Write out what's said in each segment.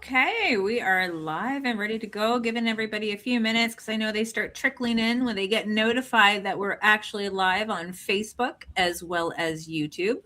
Okay, we are live and ready to go. Giving everybody a few minutes because I know they start trickling in when they get notified that we're actually live on Facebook as well as YouTube.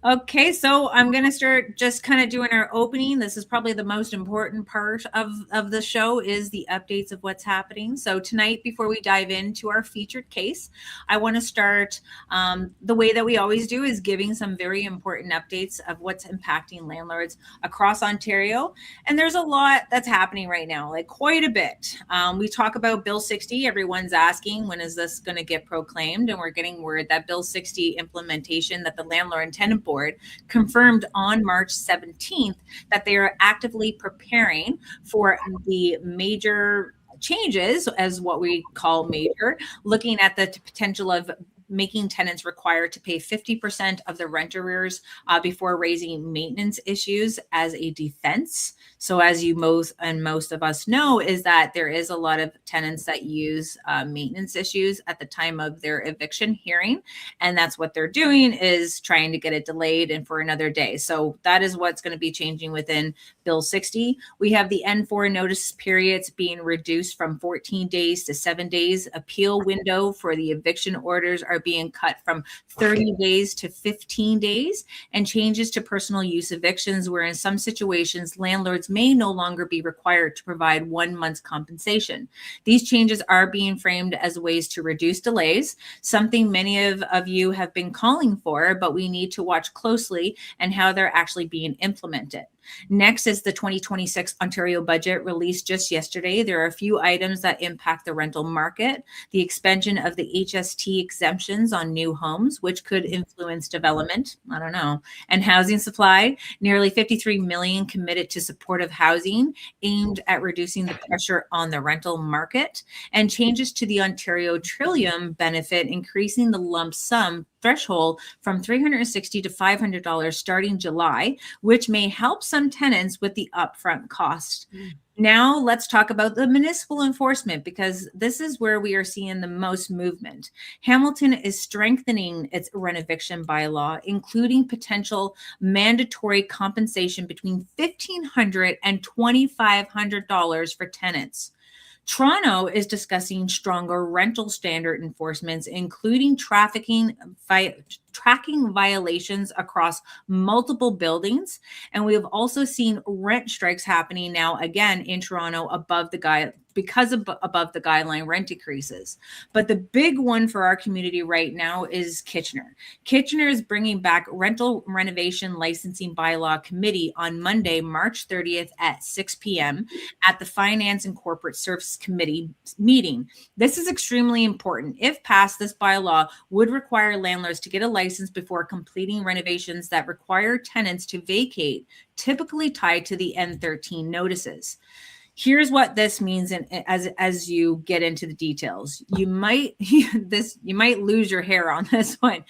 Okay, so I'm going to start just kind of doing our opening. This is probably the most important part of the show is the updates of what's happening. So tonight, before we dive into our featured case, I want to start the way that we always do is giving some very important updates of what's impacting landlords across Ontario. And there's a lot that's happening right now, like quite a bit. We talk about Bill 60. Everyone's asking, when is this going to get proclaimed? And we're getting word that Bill 60 implementation that the Landlord and Tenant Board confirmed on March 17th that they are actively preparing for the major changes, as what we call major, looking at the potential of making tenants required to pay 50% of the rent arrears before raising maintenance issues as a defense. So as you most of us know, is that there is a lot of tenants that use maintenance issues at the time of their eviction hearing. And that's what they're doing, is trying to get it delayed and for another day. So that is what's going to be changing within Bill 60. We have the N4 notice periods being reduced from 14 days to 7 days. Appeal window for the eviction orders are being cut from 30 days to 15 days, and changes to personal use evictions, where in some situations landlords may no longer be required to provide 1 month's compensation. These changes are being framed as ways to reduce delays, something many of you have been calling for, but we need to watch closely and how they're actually being implemented. Next is the 2026 Ontario budget released just yesterday. There are a few items that impact the rental market. The expansion of the HST exemptions on new homes, which could influence development, I don't know, and housing supply. Nearly 53 million committed to supportive housing aimed at reducing the pressure on the rental market, and changes to the Ontario Trillium benefit, increasing the lump sum threshold from $360 to $500 starting July, which may help some tenants with the upfront cost. Now let's talk about the municipal enforcement, because this is where we are seeing the most movement. Hamilton is strengthening its rent eviction bylaw, including potential mandatory compensation between $1,500 and $2,500 for tenants. Toronto is discussing stronger rental standard enforcements, including tracking violations across multiple buildings. And we have also seen rent strikes happening now again in Toronto above the guideline rent increases. But the big one for our community right now is Kitchener. Kitchener is bringing back rental renovation licensing bylaw committee on Monday, March 30th at 6 p.m. at the Finance and Corporate Services Committee meeting. This is extremely important. If passed, this bylaw would require landlords to get a license before completing renovations that require tenants to vacate, typically tied to the N13 notices. Here's what this means, and as you get into the details, you might lose your hair on this one.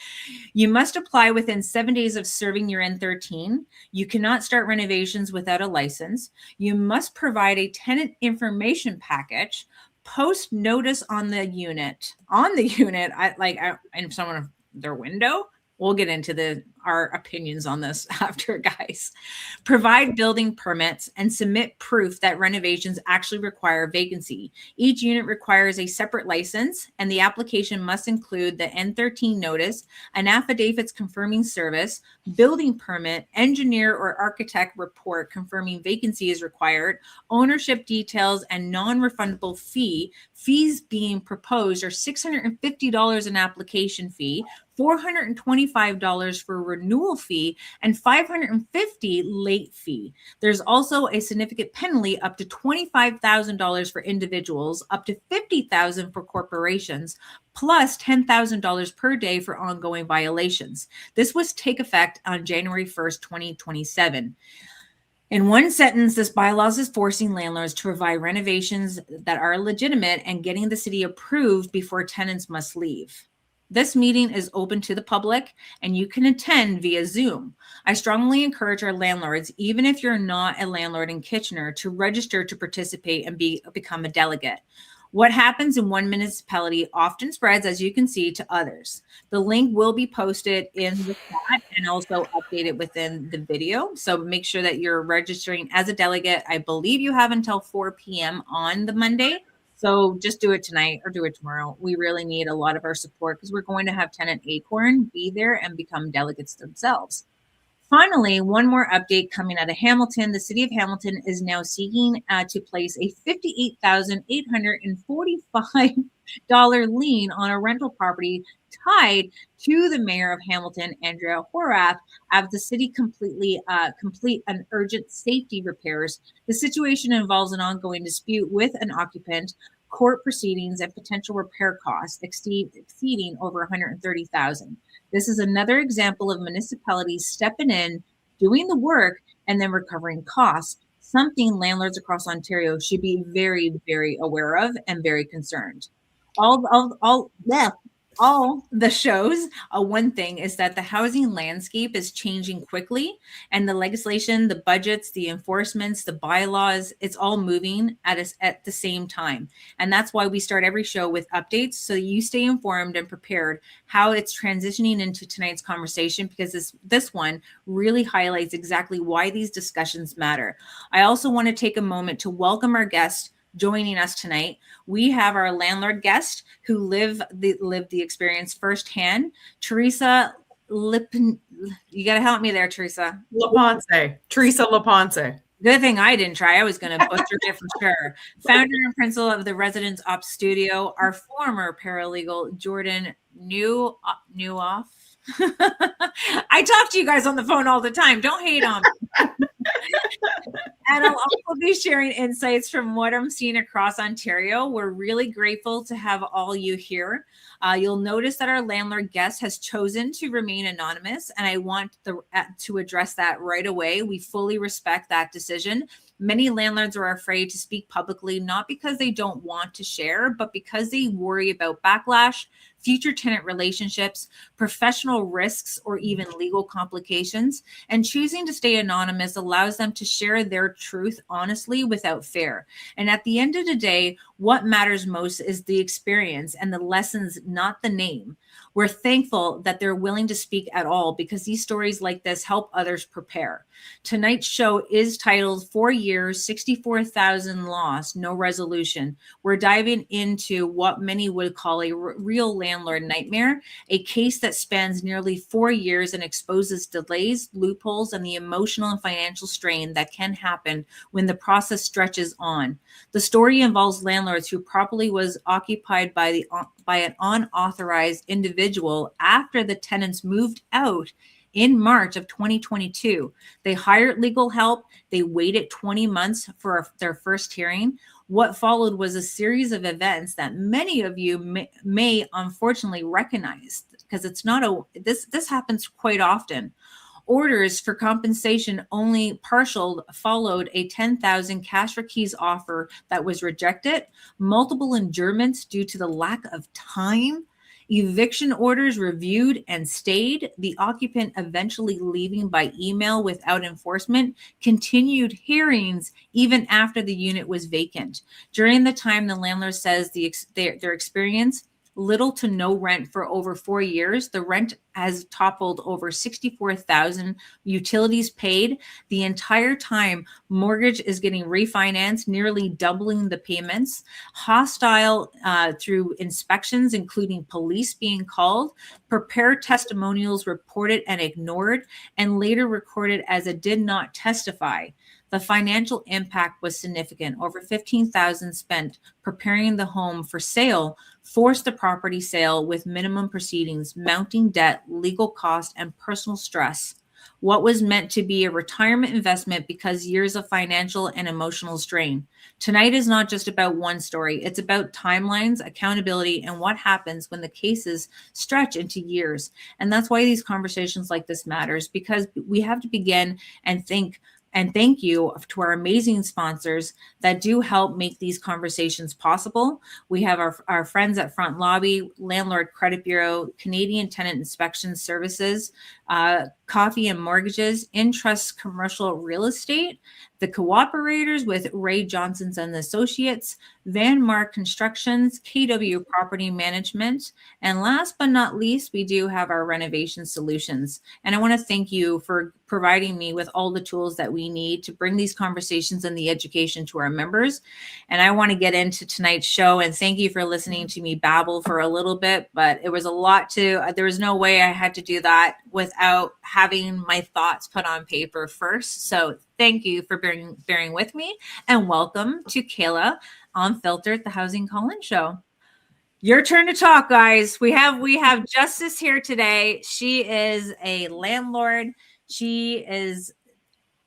You must apply within 7 days of serving your N13. You cannot start renovations without a license. You must provide a tenant information package, post notice on the unit. In someone of their window. We'll get into our opinions on this after, guys. Provide building permits and submit proof that renovations actually require vacancy. Each unit requires a separate license, and the application must include the N13 notice, an affidavit confirming service, building permit, engineer or architect report confirming vacancy is required, ownership details, and non-refundable fee. Fees being proposed are $650 an application fee, $425 for renewal fee, and $550 late fee. There's also a significant penalty up to $25,000 for individuals, up to $50,000 for corporations, plus $10,000 per day for ongoing violations. This was take effect on January 1st, 2027. In one sentence, this bylaws is forcing landlords to provide renovations that are legitimate and getting the city approved before tenants must leave. This meeting is open to the public and you can attend via Zoom. I strongly encourage our landlords, even if you're not a landlord in Kitchener, to register to participate and become a delegate. What happens in one municipality often spreads, as you can see, to others. The link will be posted in the chat and also updated within the video. So make sure that you're registering as a delegate. I believe you have until 4 p.m. on the Monday. So just do it tonight or do it tomorrow. We really need a lot of our support because we're going to have Tenant Acorn be there and become delegates themselves. Finally, one more update coming out of Hamilton. The city of Hamilton is now seeking to place a $58,845 lien on a rental property tied to the mayor of Hamilton, Andrea Horath, as the city complete an urgent safety repairs. The situation involves an ongoing dispute with an occupant, court proceedings, and potential repair costs exceeding over $130,000. This is another example of municipalities stepping in, doing the work, and then recovering costs, something landlords across Ontario should be very, very aware of and very concerned. All the shows, one thing is that the housing landscape is changing quickly, and the legislation, the budgets, the enforcements, the bylaws, it's all moving at the same time. And that's why we start every show with updates so you stay informed and prepared how it's transitioning into tonight's conversation, because this one really highlights exactly why these discussions matter. I also want to take a moment to welcome our guest joining us tonight. We have our landlord guest who lived the experience firsthand, Teresa Lipin. You got to help me there, Teresa. Teresa Laponce. Good thing I didn't try. I was going to butcher it for sure. Founder and principal of the Residence Ops Studio, our former paralegal, Jordan Newoff. I talk to you guys on the phone all the time. Don't hate on me. And I'll also be sharing insights from what I'm seeing across Ontario. We're really grateful to have all you here. You'll notice that our landlord guest has chosen to remain anonymous, and I want to address that right away. We fully respect that decision. Many landlords are afraid to speak publicly, not because they don't want to share, but because they worry about backlash, future tenant relationships, professional risks, or even legal complications. And choosing to stay anonymous allows them to share their truth honestly without fear. And at the end of the day, what matters most is the experience and the lessons, not the name. We're thankful that they're willing to speak at all, because these stories like this help others prepare. Tonight's show is titled 4 Years, 64,000 Lost, No Resolution. We're diving into what many would call a real landlord nightmare, a case that spans nearly 4 years and exposes delays, loopholes, and the emotional and financial strain that can happen when the process stretches on. The story involves landlords who probably was occupied by an unauthorized individual after the tenants moved out in March of 2022. They hired legal help. They waited 20 months for their first hearing. What followed was a series of events that many of you may unfortunately recognize, because this happens quite often. Orders for compensation only partial followed, a $10,000 cash for keys offer that was rejected, multiple adjournments due to the lack of time, eviction orders reviewed and stayed, the occupant eventually leaving by email without enforcement, continued hearings even after the unit was vacant. During the time, the landlord says their experience, little to no rent for over 4 years. The rent has toppled over 64,000, utilities paid. The entire time, mortgage is getting refinanced, nearly doubling the payments. Hostile through inspections, including police being called, prepared testimonials reported and ignored, and later recorded as a did not testify. The financial impact was significant. Over $15,000 spent preparing the home for sale, forced the property sale with minimum proceedings, mounting debt, legal cost, and personal stress. What was meant to be a retirement investment because years of financial and emotional strain. Tonight is not just about one story. It's about timelines, accountability, and what happens when the cases stretch into years. And that's why these conversations like this matters, because we have to begin and think. And thank you to our amazing sponsors that do help make these conversations possible. We have our friends at Front Lobby, Landlord Credit Bureau, Canadian Tenant Inspection Services, Coffee and Mortgages, Intrust Commercial Real Estate, the Cooperators with Ray Johnson's and Associates, Van Mark Constructions, KW Property Management, and last but not least, we do have our renovation solutions. And I want to thank you for providing me with all the tools that we need to bring these conversations and the education to our members. And I want to get into tonight's show, and thank you for listening to me babble for a little bit, but it was a lot there was no way I had to do that without having my thoughts put on paper first. So thank you for bearing with me, and welcome to Kayla Unfiltered, the Housing Call-In Show. Your turn to talk, guys. We have Justice here today. She is a landlord. She is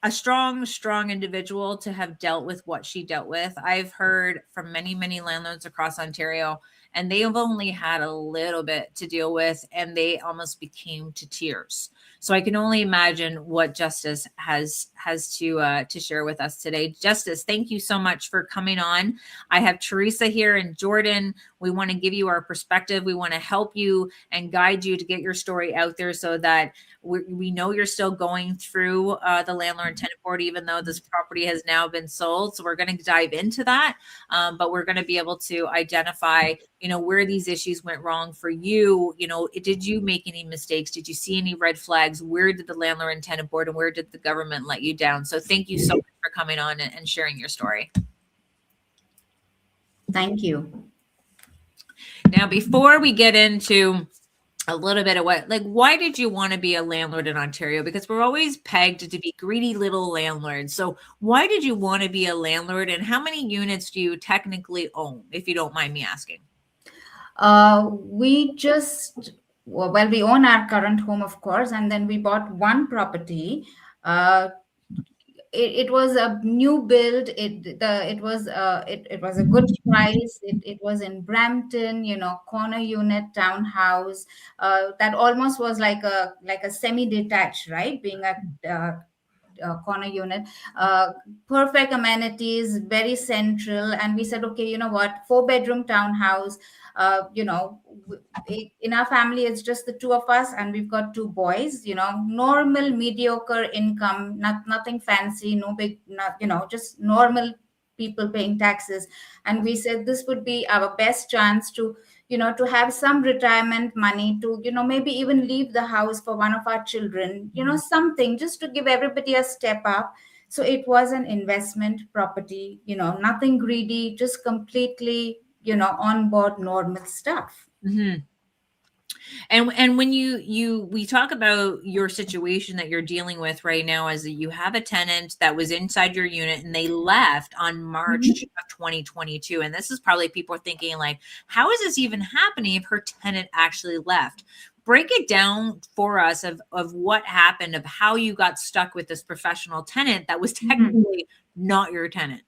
a strong individual to have dealt with what she dealt with. I've heard from many landlords across Ontario, and they've only had a little bit to deal with, and they almost became to tears. So I can only imagine what Justice has to share with us today. Justice, thank you so much for coming on. I have Teresa here and Jordan. We want to give you our perspective. We want to help you and guide you to get your story out there so that we know you're still going through the landlord and tenant board, even though this property has now been sold. So we're going to dive into that, but we're going to be able to identify, where these issues went wrong for you. Did you make any mistakes? Did you see any red flags? Where did the landlord and tenant board and where did the government let you down? So thank you so much for coming on and sharing your story. Thank you. Now, before we get into a little bit of why did you want to be a landlord in Ontario? Because we're always pegged to be greedy little landlords. So why did you want to be a landlord, and how many units do you technically own, if you don't mind me asking? We own our current home, of course, and then we bought one property. It was a new build. It was a good price. It was in Brampton, corner unit townhouse. That almost was like a semi-detached, right? Being a corner unit, perfect amenities, very central. And we said, okay, you know what, 4-bedroom townhouse. In our family, it's just the two of us, and we've got 2 boys. Normal, mediocre income, nothing fancy, no big, just normal people paying taxes. And we said this would be our best chance to have some retirement money to, maybe even leave the house for one of our children, something just to give everybody a step up. So it was an investment property, nothing greedy, just completely, on board normal stuff. Mm-hmm. And when we talk about your situation that you're dealing with right now, as you have a tenant that was inside your unit and they left on March of 2022. And this is probably people are thinking like, how is this even happening if her tenant actually left? Break it down for us of what happened, of how you got stuck with this professional tenant that was technically not your tenant.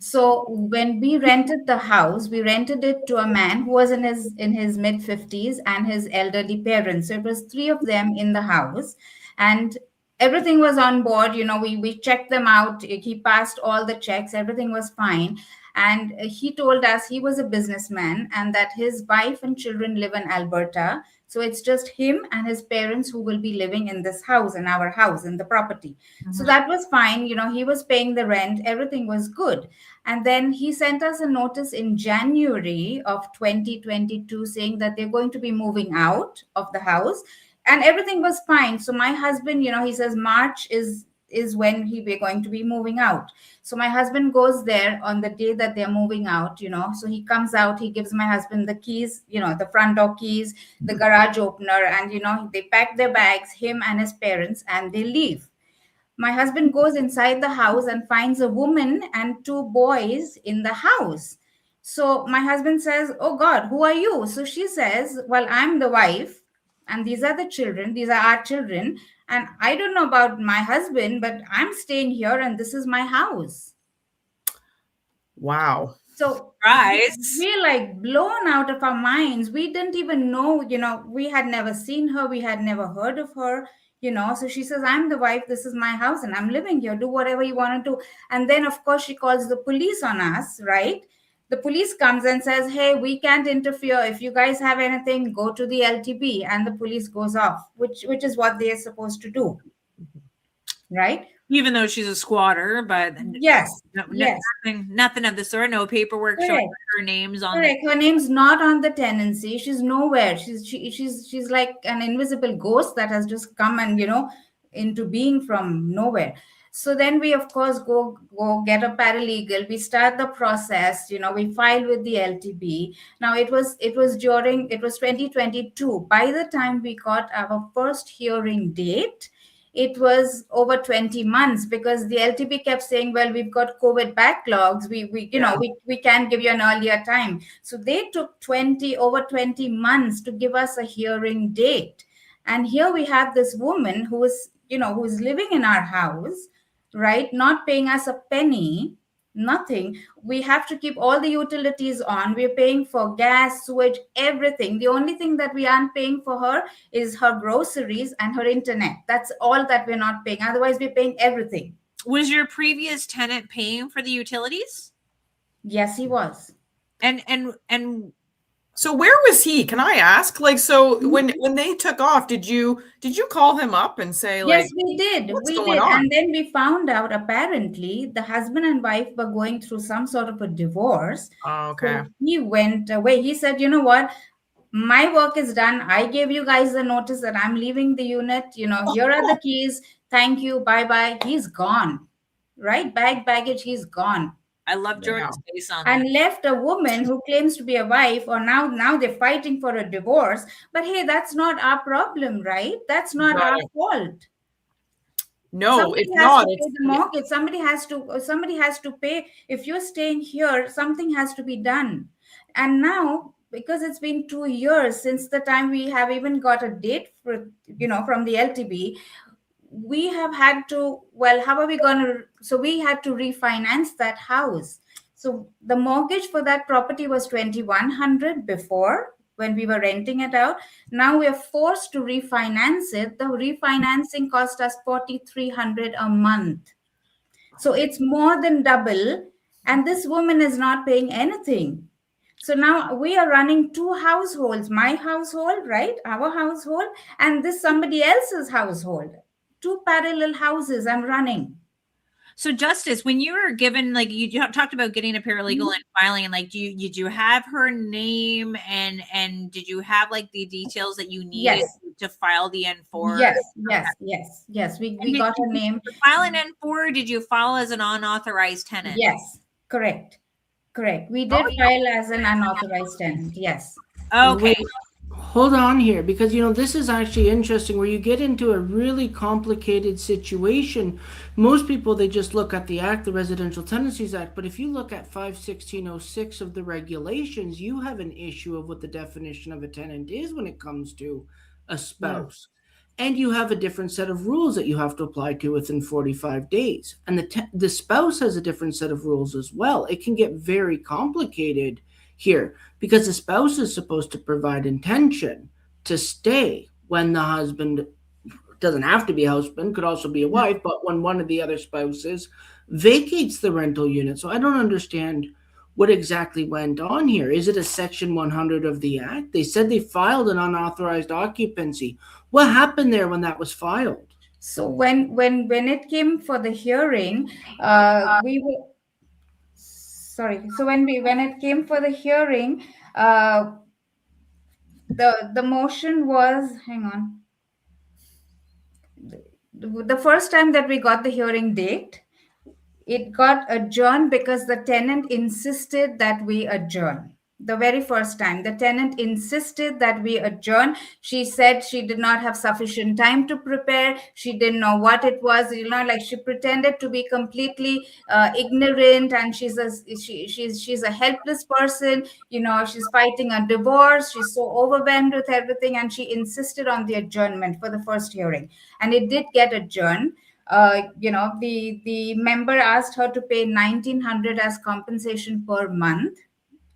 So when we rented the house, we rented it to a man who was in his mid 50s and his elderly parents. So it was 3 of them in the house, and everything was on board. We checked them out. He passed all the checks. Everything was fine. And he told us he was a businessman and that his wife and children live in Alberta. So it's just him and his parents who will be living in this house, in our house, in the property. So that was fine. He was paying the rent. Everything was good. And then he sent us a notice in January of 2022 saying that they're going to be moving out of the house, and everything was fine. So my husband, he says March is when we're going to be moving out. So my husband goes there on the day that they're moving out, so he comes out, he gives my husband the keys, the front door keys, the garage opener, and they pack their bags, him and his parents, and they leave. My husband goes inside the house and finds a woman and 2 boys in the house. So my husband says, "Oh God, who are you?" So she says, "Well, I'm the wife, and these are the children. These are our children. And I don't know about my husband, but I'm staying here and this is my house." Wow. So we're like blown out of our minds. We didn't even know, we had never seen her. We had never heard of her. So she says, "I'm the wife, this is my house, and I'm living here, do whatever you want to do." And then of course she calls the police on us, right? The police comes and says, hey, we can't interfere. If you guys have anything, go to the LTB, and the police goes off, which is what they are supposed to do, right? Even though she's a squatter, but Yes, no, yes. nothing of the sort. No paperwork showing Correct. her name's on Correct. Her name's not on the tenancy. She's nowhere. She's like an invisible ghost that has just come and into being from nowhere. So then we of course go get a paralegal. We start the process. We file with the LTB. Now it was 2022. By the time we got our first hearing date, it was over 20 months, because the LTB kept saying, well, we've got COVID backlogs. We can't give you an earlier time. So they took over 20 months to give us a hearing date. And here we have this woman who is living in our house, right? Not paying us a penny, nothing. We have to keep all the utilities on. We're paying for gas, sewage, everything. The only thing that we aren't paying for her is her groceries and her internet. That's all that we're not paying. Otherwise, we're paying everything. Was your previous tenant paying for the utilities? Yes, he was. And so where was he? Can I ask? Like, so when they took off, did you call him up and say, like, yes, we did. What's We going did. on? And then we found out apparently the husband and wife were going through some sort of a divorce. Oh, okay. So he went away. He said, you know what? My work is done. I gave you guys the notice that I'm leaving the unit. Here are the keys. Thank you. Bye bye. He's gone. Right? Baggage, he's gone. I love Jordan's face on And that. left a woman who claims to be a wife, or now they're fighting for a divorce. But hey, that's not our problem, right? That's not our fault. No, Somebody it's has not. to pay the mortgage. Somebody has to pay. If you're staying here, something has to be done. And now, because it's been 2 years since the time we have even got a date from the LTB, we have had to, well, how are we going to, so we had to refinance that house. So the mortgage for that property was 2,100 before, when we were renting it out. Now we are forced to refinance it. The refinancing cost us 4,300 a month. So it's more than double. And this woman is not paying anything. So now we are running two households, my household, right? Our household, and this somebody else's household. Two parallel houses I'm running. So Justice, when you were given, like, you talked about getting a paralegal and filing, and like, did you have her name, and did you have like the details that you needed to file the N4? Yes. We got her name. To file an N4, did you file as an unauthorized tenant? Yes, correct. We did file as an unauthorized tenant. Yes. Okay. Wait, hold on here, because this is actually interesting, where you get into a really complicated situation. Most people, they just look at the act, the Residential Tenancies Act, but if you look at 51606 of the regulations, you have an issue of what the definition of a tenant is when it comes to a spouse. And you have a different set of rules that you have to apply to within 45 days. And the spouse has a different set of rules as well. It can get very complicated here, because the spouse is supposed to provide intention to stay when the husband, doesn't have to be a husband, could also be a wife, but when one of the other spouses vacates the rental unit. So I don't understand what exactly went on here. Is it a section 100 of the act? They said they filed an unauthorized occupancy. What happened there when that was filed? So when it came for the hearing, we were sorry. So when it came for the hearing, the motion was, hang on. The first time that we got the hearing date, it got adjourned because the tenant insisted that we adjourn. The very first time, the tenant insisted that we adjourn. She said she did not have sufficient time to prepare. She didn't know what it was. Like, she pretended to be completely ignorant, and she's a helpless person. She's fighting a divorce. She's so overwhelmed with everything, and she insisted on the adjournment for the first hearing, and it did get adjourned. The member asked her to pay 1,900 as compensation per month,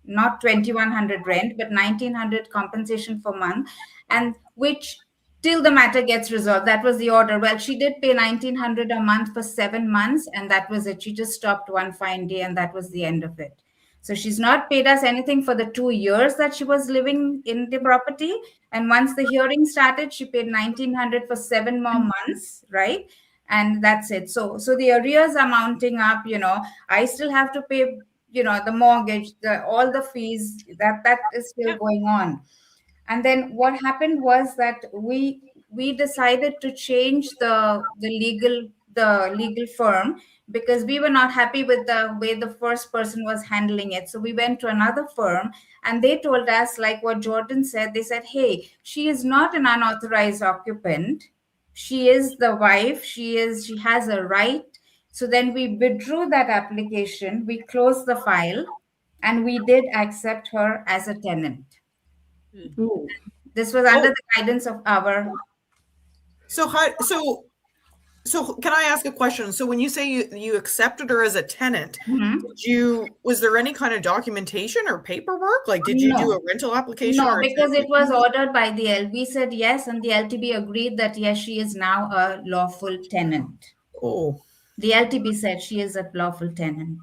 not 2,100 rent, but 1,900 compensation per month, and which, till the matter gets resolved. That was the order. Well, she did pay 1,900 a month for 7 months, and that was it. She just stopped one fine day, and that was the end of it. So she's not paid us anything for the 2 years that she was living in the property. And once the hearing started, she paid 1,900 for 7 more months, right? And that's it. So the arrears are mounting up. I still have to pay, the mortgage, all the fees that is still Yep. going on. And then what happened was that we decided to change the legal firm, because we were not happy with the way the first person was handling it. So we went to another firm, and they told us, like what Jordan said. They said, hey, she is not an unauthorized occupant. She is the wife. She has a right. So then we withdrew that application, we closed the file, and we did accept her as a tenant. Ooh. This was under Oh. the guidance of our. So can I ask a question? So when you say you accepted her as a tenant, Mhm. was there any kind of documentation or paperwork? Like, did you do a rental application? No, or because it was ordered by the L. We said yes, and the LTB agreed that yes, she is now a lawful tenant. Oh, The LTB said she is a lawful tenant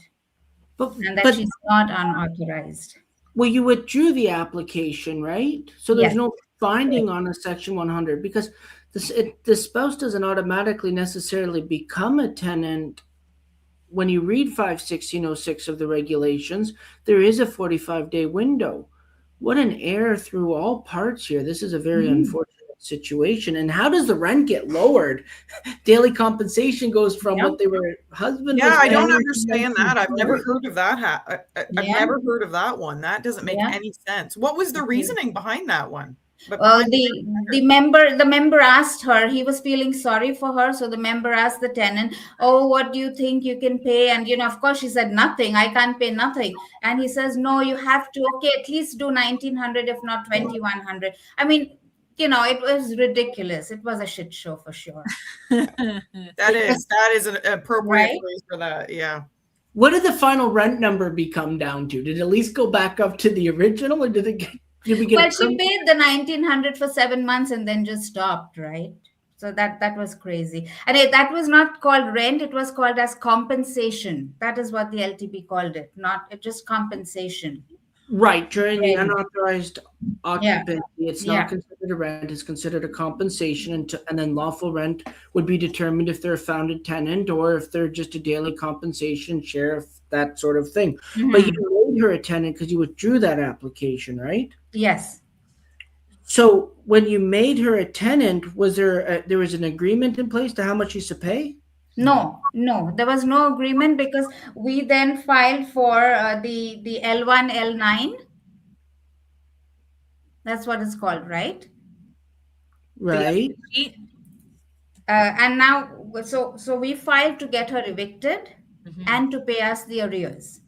and that But she's not unauthorized. well, you withdrew the application, right? So there's Yes. no binding on a Section 100, because the spouse doesn't automatically necessarily become a tenant. When you read 51606 of the regulations, there is a 45-day window. What an error through all parts here. This is a very unfortunate situation. And how does the rent get lowered? Daily compensation goes from Yeah. what they were husband. yeah, was I don't paying understand that. I've never heard of that. I've Yeah. never heard of that one. That doesn't make Yeah. any sense. What was the reasoning behind that one? Well, the member asked her. He was feeling sorry for her, so the member asked the tenant, "Oh, what do you think you can pay?" And of course, she said nothing. I can't pay nothing. And he says, "No, you have to. Okay, at least do 1,900, if not 2,100." I mean, it was ridiculous. It was a shit show for sure. that is an appropriate Right? phrase for that. Yeah. What did the final rent number become down to? Did it at least go back up to the original, or did we get Well, she paid the 1,900 for 7 months and then just stopped, right? So that was crazy. And that was not called rent, it was called as compensation. That is what the LTP called it, not just compensation. right during the Rent. unauthorized occupancy? It's Yeah. not considered a rent; it's considered a compensation, and then lawful rent would be determined if they're a founded tenant or if they're just a daily compensation share, that sort of thing. But you made her a tenant because you withdrew that application, right? Yes. So when you made her a tenant, was there was an agreement in place to how much she used to pay? No, there was no agreement, because we then filed for the L1, L9. That's what it's called, right? Right. And now, so we filed to get her evicted and to pay us the arrears.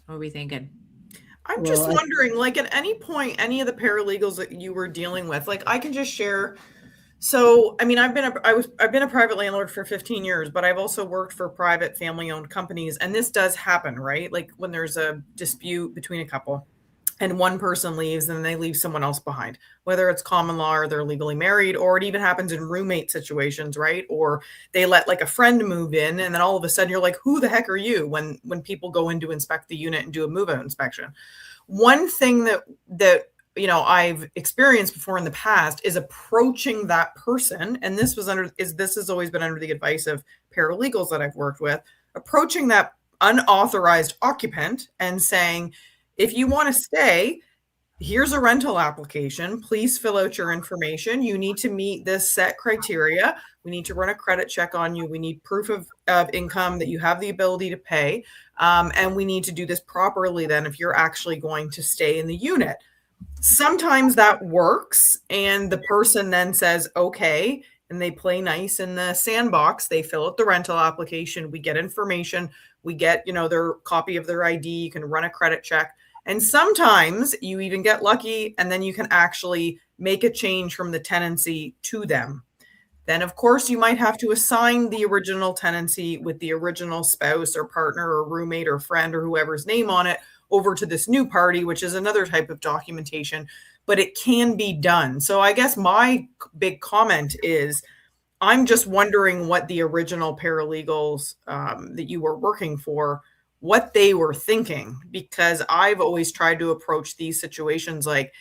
What are we thinking? I'm just wondering, like, at any point, any of the paralegals that you were dealing with, like, I can just share. So, I mean, I've been a private landlord for 15 years, but I've also worked for private family-owned companies, and this does happen, right? Like when there's a dispute between a couple and one person leaves and they leave someone else behind, whether it's common law or they're legally married, or it even happens in roommate situations, right? Or they let like a friend move in, and then all of a sudden you're like, who the heck are you? When people go in to inspect the unit and do a move-out inspection. One thing that I've experienced before in the past is approaching that person, and this has always been under the advice of paralegals that I've worked with, approaching that unauthorized occupant and saying, if you want to stay, here's a rental application. Please fill out your information. You need to meet this set criteria. We need to run a credit check on you. We need proof of income that you have the ability to pay. And we need to do this properly then if you're actually going to stay in the unit. Sometimes that works, and the person then says, okay, and they play nice in the sandbox. They fill out the rental application. We get information. We get, their copy of their ID. You can run a credit check. And sometimes you even get lucky, and then you can actually make a change from the tenancy to them. Then, of course, you might have to assign the original tenancy with the original spouse or partner or roommate or friend or whoever's name on it over to this new party, which is another type of documentation, but it can be done. So I guess my big comment is, I'm just wondering what the original paralegals that you were working for, what they were thinking, because I've always tried to approach these situations like,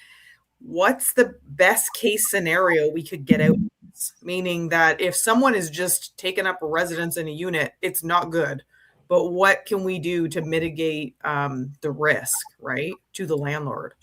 what's the best case scenario we could get out of this? Meaning that if someone is just taking up a residence in a unit, it's not good. But what can we do to mitigate the risk, right, to the landlord?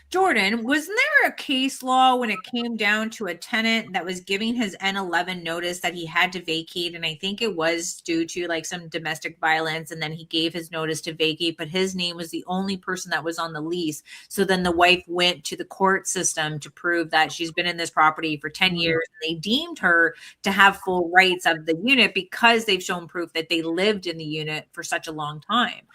Jordan, wasn't there a case law when it came down to a tenant that was giving his N11 notice that he had to vacate? And I think it was due to like some domestic violence. And then he gave his notice to vacate, but his name was the only person that was on the lease. So then the wife went to the court system to prove that she's been in this property for 10 years. And they deemed her to have full rights of the unit because they've shown proof that they lived in the unit for such a long time.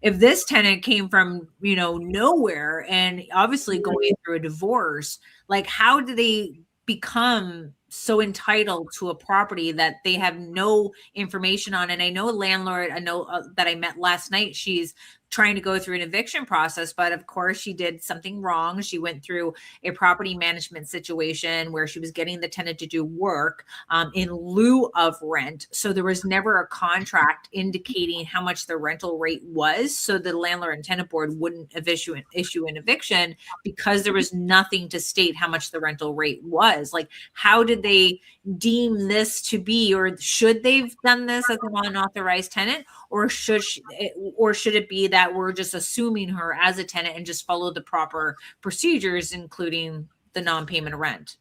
If this tenant came from, nowhere and obviously going through a divorce, like how do they become so entitled to a property that they have no information on? And I know a landlord, that I met last night, she's trying to go through an eviction process, but of course she did something wrong. She went through a property management situation where she was getting the tenant to do work in lieu of rent. So there was never a contract indicating how much the rental rate was. So the landlord and tenant board wouldn't issue an eviction because there was nothing to state how much the rental rate was. Like, how did they deem this to be, or should they've done this as an unauthorized tenant, or should it be that we're just assuming her as a tenant and just follow the proper procedures, including the non-payment of rent?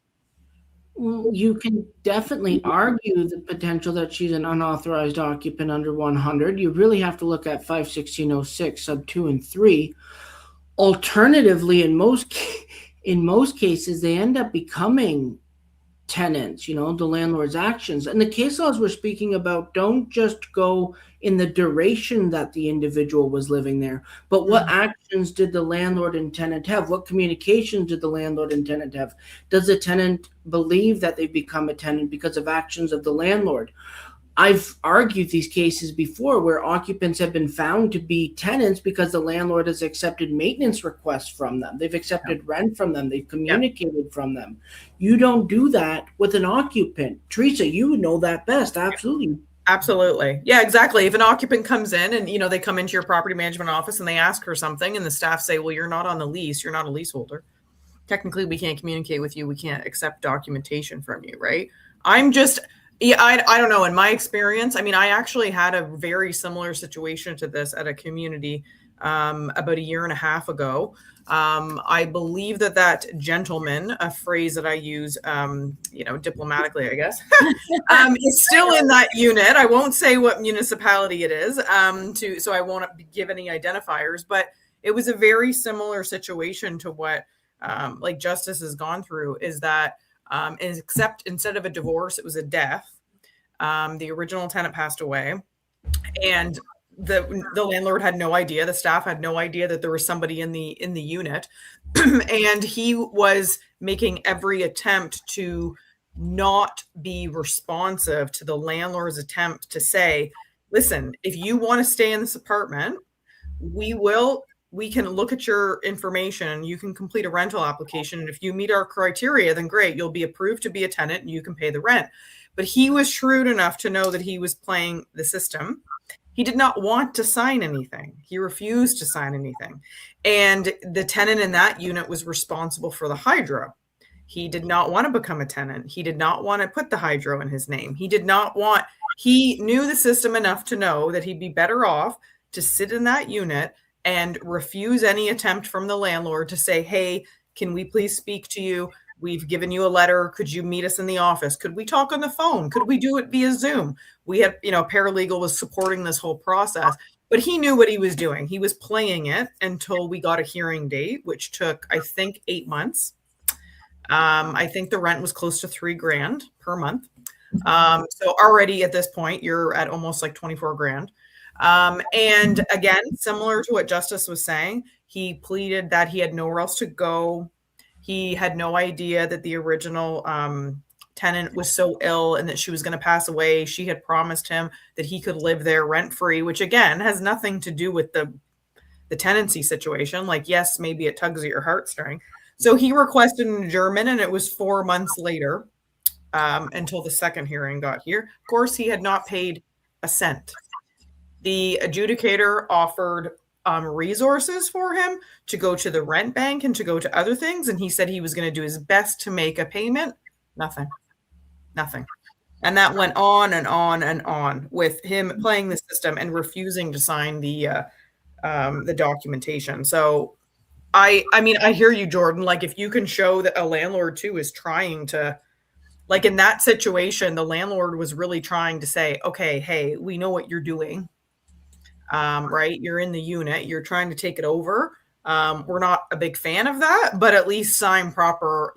You can definitely argue the potential that she's an unauthorized occupant under 100. You really have to look at 51606 sub 2 and 3. Alternatively, in most cases, they end up becoming tenants, the landlord's actions. And the case laws we're speaking about don't just go in the duration that the individual was living there, but what actions did the landlord and tenant have? What communications did the landlord and tenant have? Does the tenant believe that they've become a tenant because of actions of the landlord? I've argued these cases before where occupants have been found to be tenants because the landlord has accepted maintenance requests from them. They've accepted rent from them. They've communicated from them. You don't do that with an occupant. Teresa, you would know that best. Absolutely. Absolutely. Yeah, exactly. If an occupant comes in and, they come into your property management office and they ask her something and the staff say, well, you're not on the lease. You're not a leaseholder. Technically, we can't communicate with you. We can't accept documentation from you, right? I don't know. In my experience, I actually had a very similar situation to this at a community about a year and a half ago. I believe that gentleman, a phrase that I use, diplomatically, I guess, is still in that unit. I won't say what municipality it is, so I won't give any identifiers, but it was a very similar situation to what like Justice has gone through, is that except instead of a divorce, it was a death. The original tenant passed away, and the landlord had no idea. The staff had no idea that there was somebody in the unit, and he was making every attempt to not be responsive to the landlord's attempt to say, "Listen, if you want to stay in this apartment, we can look at your information. You can complete a rental application. And if you meet our criteria, then great, you'll be approved to be a tenant and you can pay the rent." But he was shrewd enough to know that he was playing the system. He did not want to sign anything. He refused to sign anything. And the tenant in that unit was responsible for the hydro. He did not want to become a tenant. He did not want to put the hydro in his name. He knew the system enough to know that he'd be better off to sit in that unit and refuse any attempt from the landlord to say, hey, can we please speak to you? We've given you a letter. Could you meet us in the office? Could we talk on the phone? Could we do it via Zoom? We had, paralegal was supporting this whole process, but he knew what he was doing. He was playing it until we got a hearing date, which took, I think, 8 months. I think the rent was close to $3,000 per month. So already at this point, you're at almost like 24 grand. And again, similar to what Justice was saying, he pleaded that he had nowhere else to go. He had no idea that the original tenant was so ill and that she was going to pass away. She had promised him that he could live there rent free, which again has nothing to do with the tenancy situation. Like, yes, maybe it tugs at your heartstring. So he requested an adjournment, and it was 4 months later until the second hearing got here. Of course, he had not paid a cent. The adjudicator offered resources for him to go to the rent bank and to go to other things. And he said he was going to do his best to make a payment. Nothing. And that went on and on and on with him playing the system and refusing to sign the documentation. So I mean, I hear you, Jordan. Like, if you can show that a landlord too is trying to, like, in that situation, the landlord was really trying to say, okay, hey, we know what you're doing. Right? You're in the unit, you're trying to take it over. We're not a big fan of that, but at least sign proper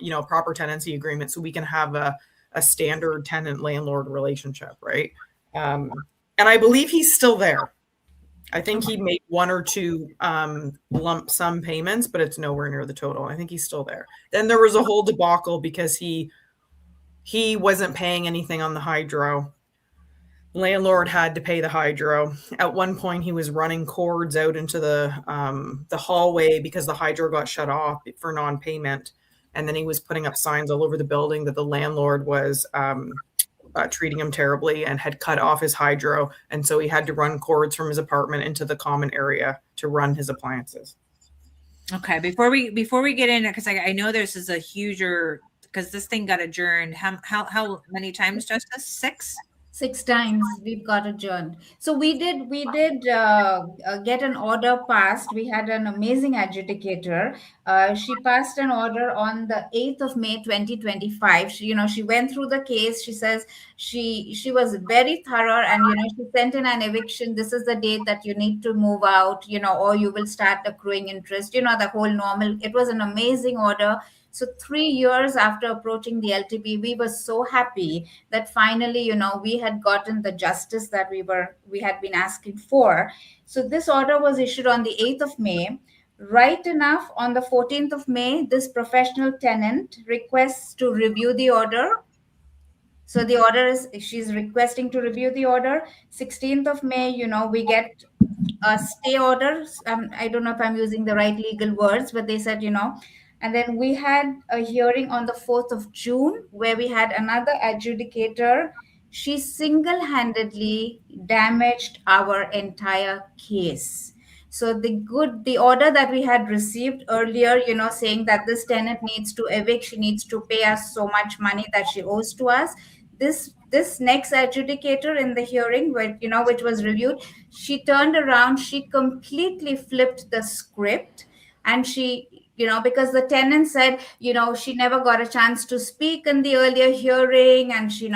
tenancy agreement so we can have a standard tenant landlord relationship, right? And I believe he's still there. I think he made one or two lump sum payments, but it's nowhere near the total. I think he's still there. Then there was a whole debacle because he wasn't paying anything on the hydro. Landlord had to pay the hydro. At one point, he was running cords out into the hallway because the hydro got shut off for non-payment. And then he was putting up signs all over the building that the landlord was treating him terribly and had cut off his hydro. And so he had to run cords from his apartment into the common area to run his appliances. Okay, before we get in, because I know this is a huger, because this thing got adjourned. How many times, Justice? 6? 6 times we've got adjourned. So we did get an order passed. We had an amazing adjudicator. She passed an order on the 8th of May 2025. She went through the case. She says she was very thorough, and she sent in an eviction. This is the date that you need to move out, or you will start accruing interest, the whole normal. It was an amazing order. So 3 years after approaching the LTP, we were so happy that finally, we had gotten the justice that we had been asking for. So this order was issued on the 8th of May. Right enough, on the 14th of May, this professional tenant requests to review the order. So the order she's requesting to review the order. 16th of May, we get a stay order. I don't know if I'm using the right legal words, but they said, and then we had a hearing on the 4th of June where we had another adjudicator. She single-handedly damaged our entire case. So the order that we had received earlier, saying that this tenant needs to evict, she needs to pay us so much money that she owes to us. This next adjudicator in the hearing, which was reviewed, she turned around, she completely flipped the script, and she, because the tenant said, she never got a chance to speak in the earlier hearing, and she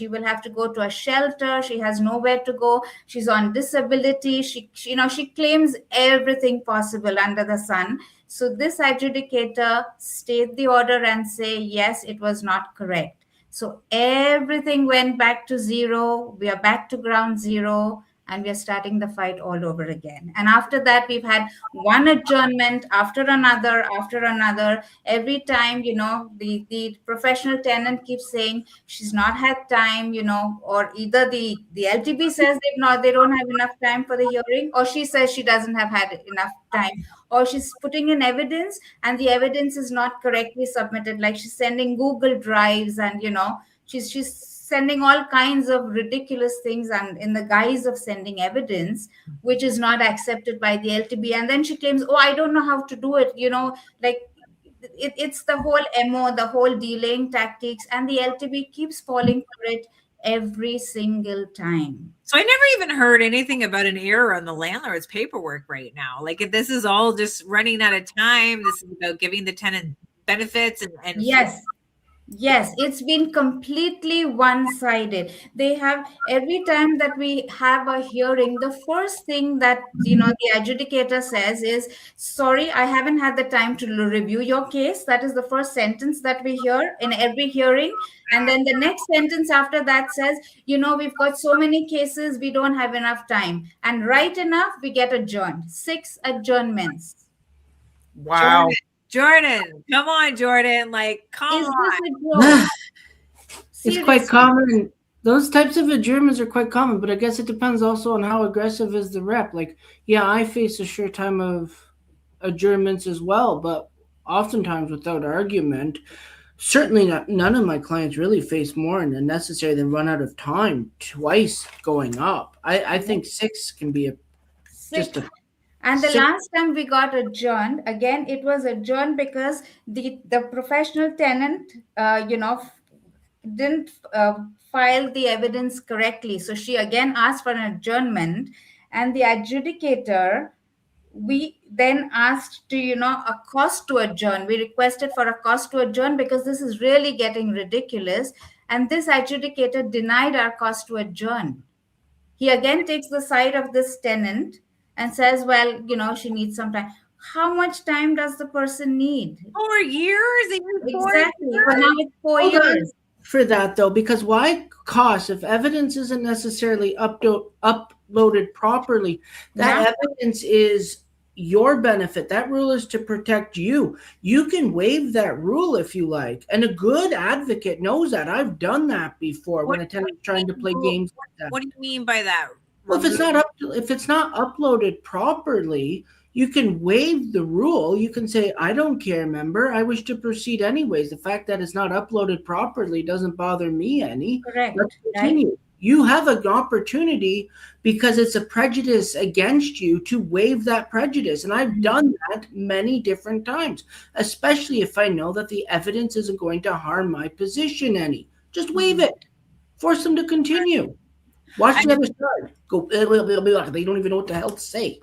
will have to go to a shelter. She has nowhere to go. She's on disability. She claims everything possible under the sun. So this adjudicator stayed the order and say, yes, it was not correct. So everything went back to zero. We are back to ground zero, and we are starting the fight all over again. And after that, we've had one adjournment after another. Every time, the professional tenant keeps saying she's not had time, or either the LTB says they don't have enough time for the hearing, or she says she doesn't have had enough time, or she's putting in evidence and the evidence is not correctly submitted. Like she's sending Google Drives, and she's sending all kinds of ridiculous things and in the guise of sending evidence, which is not accepted by the LTB. And then she claims, oh, I don't know how to do it. It's the whole MO, the whole delaying tactics, and the LTB keeps falling for it every single time. So I never even heard anything about an error on the landlord's paperwork right now. Like, if this is all just running out of time, this is about giving the tenant benefits and Yes, it's been completely one-sided. They have, every time that we have a hearing, the first thing that the adjudicator says is, sorry, I haven't had the time to review your case. That is the first sentence that we hear in every hearing. And then the next sentence after that says, we've got so many cases, we don't have enough time. And right enough, we get adjourned. 6 adjournments. Wow. Jordan, come on, Jordan. Like, come on. It's quite common. Those types of adjournments are quite common, but I guess it depends also on how aggressive is the rep. Like, yeah, I face a short time of adjournments as well, but oftentimes without argument. certainly not, none of my clients really face more unnecessary than run out of time twice going up. I think 6 can be just Six. a And the 6. last time we got adjourned, again, it was adjourned because the professional tenant, didn't file the evidence correctly. So she again asked for an adjournment, and the adjudicator, we then asked to, a cost to adjourn. We requested for a cost to adjourn because this is really getting ridiculous. And this adjudicator denied our cost to adjourn. He again takes the side of this tenant and says, well, she needs some time. How much time does the person need? 4 years, even 4 years. Exactly. But now it's four Hold on years. for that though, because why cost if evidence isn't necessarily uploaded properly? That Yeah. evidence is your benefit. That rule is to protect you. You can waive that rule if you like, and a good advocate knows that. I've done that before when a tenant's trying to play games like that. What do you mean by that? Well, if it's not uploaded properly, you can waive the rule. You can say, I don't care, member. I wish to proceed anyways. The fact that it's not uploaded properly doesn't bother me any. Correct. Let's Right? continue. You have an opportunity because it's a prejudice against you to waive that prejudice. And I've done that many different times, especially if I know that the evidence isn't going to harm my position any. Just waive it. Force them to continue. Watch the other side. Go, they don't even know what the hell to say.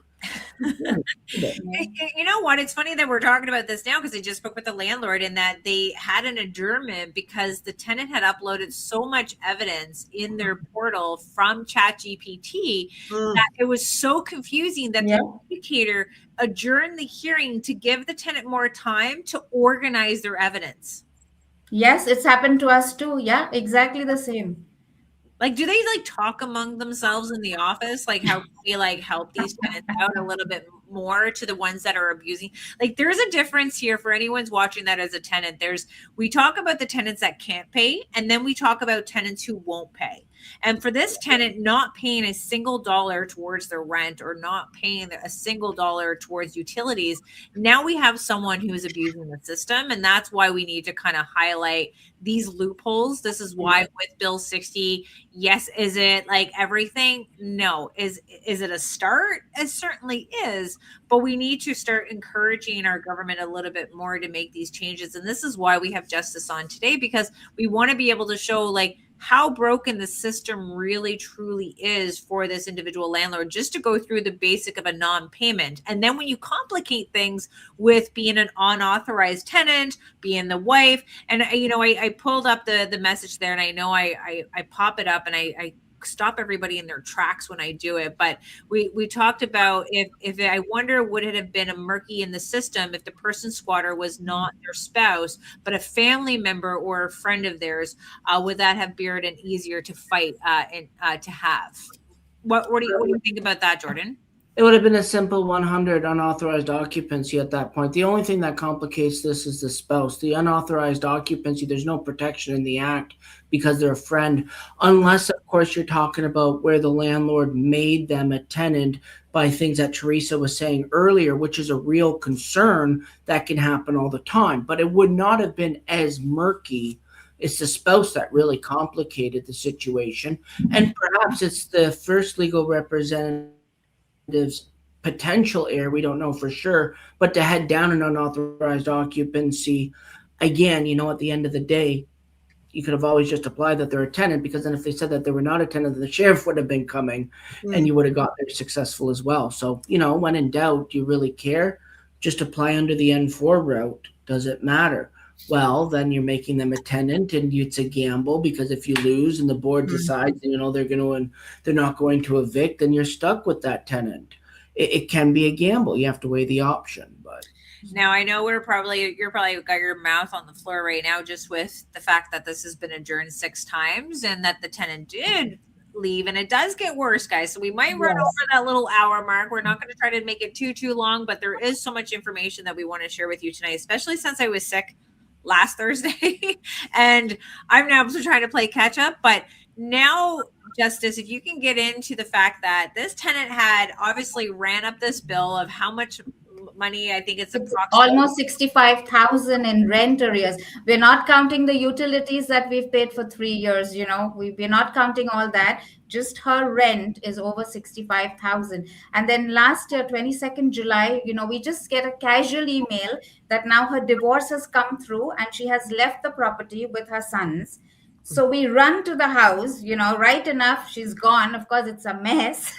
You know what? It's funny that we're talking about this now because I just spoke with the landlord and that they had an adjournment because the tenant had uploaded so much evidence in their portal from ChatGPT that it was so confusing that the indicator adjourned the hearing to give the tenant more time to organize their evidence. Yes, it's happened to us too. Yeah, exactly the same. Like, do they like talk among themselves in the office? Like, how can we like help these tenants out a little bit more to the ones that are abusing? Like, there's a difference here for anyone's watching that as a tenant. We talk about the tenants that can't pay, and then we talk about tenants who won't pay. And for this tenant not paying a single dollar towards their rent or not paying a single dollar towards utilities, now we have someone who is abusing the system. And that's why we need to kind of highlight these loopholes. This is why with Bill 60, yes, is it like everything? No. Is it a start? It certainly is. But we need to start encouraging our government a little bit more to make these changes. And this is why we have Justice on today, because we want to be able to show like how broken the system really truly is for this individual landlord, just to go through the basic of a non-payment. And then when you complicate things with being an unauthorized tenant, being the wife, and I pulled up the message there, and I know I pop it up and I stop everybody in their tracks when I do it. But we talked about if I wonder, would it have been a murky in the system if the person squatter was not their spouse, but a family member or a friend of theirs? Would that have been easier to fight and to have? What do you think about that, Jordan? It would have been a simple 100 unauthorized occupancy at that point. The only thing that complicates this is the spouse. The unauthorized occupancy, there's no protection in the act because they're a friend, unless, of course, you're talking about where the landlord made them a tenant by things that Teresa was saying earlier, which is a real concern that can happen all the time. But it would not have been as murky. It's the spouse that really complicated the situation. And perhaps it's the first legal representative potential error, we don't know for sure, but to head down an unauthorized occupancy, again, at the end of the day, you could have always just applied that they're a tenant, because then if they said that they were not a tenant, the sheriff would have been coming and you would have got there successful as well. So, when in doubt, do you really care? Just apply under the N4 route. Does it matter? Well, then you're making them a tenant, and it's a gamble, because if you lose and the board decides, they're not going to evict, then you're stuck with that tenant. It can be a gamble. You have to weigh the option. But now I know you're probably got your mouth on the floor right now, just with the fact that this has been adjourned 6 times and that the tenant did leave, and it does get worse, guys. So we might run over that little hour mark. We're not going to try to make it too long, but there is so much information that we want to share with you tonight, especially since I was sick last Thursday and I'm now also trying to play catch up. But now, Justice, if you can get into the fact that this tenant had obviously ran up this bill of how much money. I think it's approximately almost 65,000 in rent arrears. We're not counting the utilities that we've paid for 3 years. We're not counting all that. Just her rent is over 65,000. And then last year, 22nd July, we just get a casual email that now her divorce has come through and she has left the property with her sons. So we run to the house, right enough, she's gone. Of course, it's a mess.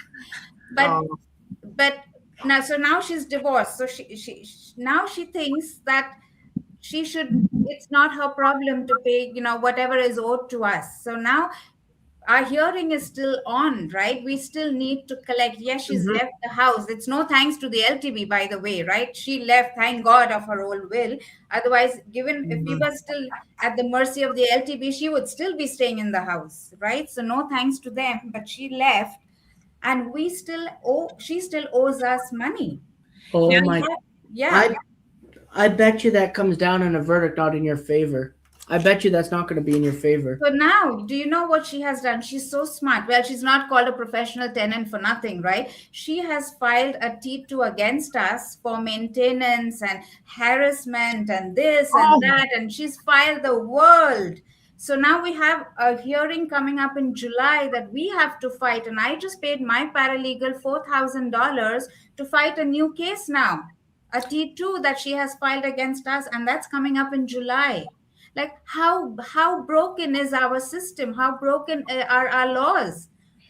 But now she's divorced. So she now she thinks that it's not her problem to pay, whatever is owed to us. So now our hearing is still on, right? We still need to collect. Yes, she's left the house. It's no thanks to the LTV, by the way, right? She left, thank God, of her own will. Otherwise, if we were still at the mercy of the LTV, she would still be staying in the house, right? So no thanks to them, but she left, and she still owes us money. Oh my! Yeah. I bet you that comes down in a verdict not in your favor. I bet you that's not going to be in your favor. So now, do you know what she has done? She's so smart. Well, she's not called a professional tenant for nothing, right? She has filed a T2 against us for maintenance and harassment and this and that. And she's filed the world. So now we have a hearing coming up in July that we have to fight. And I just paid my paralegal $4,000 to fight a new case now. A T2 that she has filed against us. And that's coming up in July. Like how broken is our system? How broken are our laws?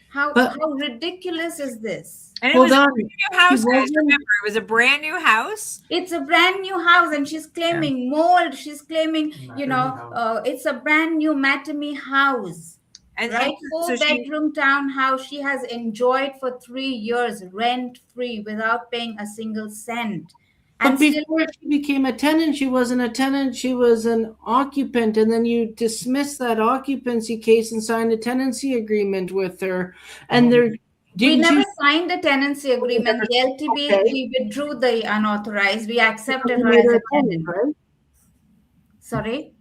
How ridiculous is this? And it was a brand new house, guys. Remember, it was a brand new house. It's a brand new house, and she's claiming mold. She's claiming, it's a brand new Matami house. And right, 4-bedroom townhouse. She has enjoyed for 3 years, rent free, without paying a single cent. But before she became a tenant, she wasn't a tenant, she was an occupant. And then you dismissed that occupancy case and signed a tenancy agreement with her. And we never signed a tenancy agreement. The LTB, we withdrew the unauthorized. We accepted her as a tenant. Right? Sorry?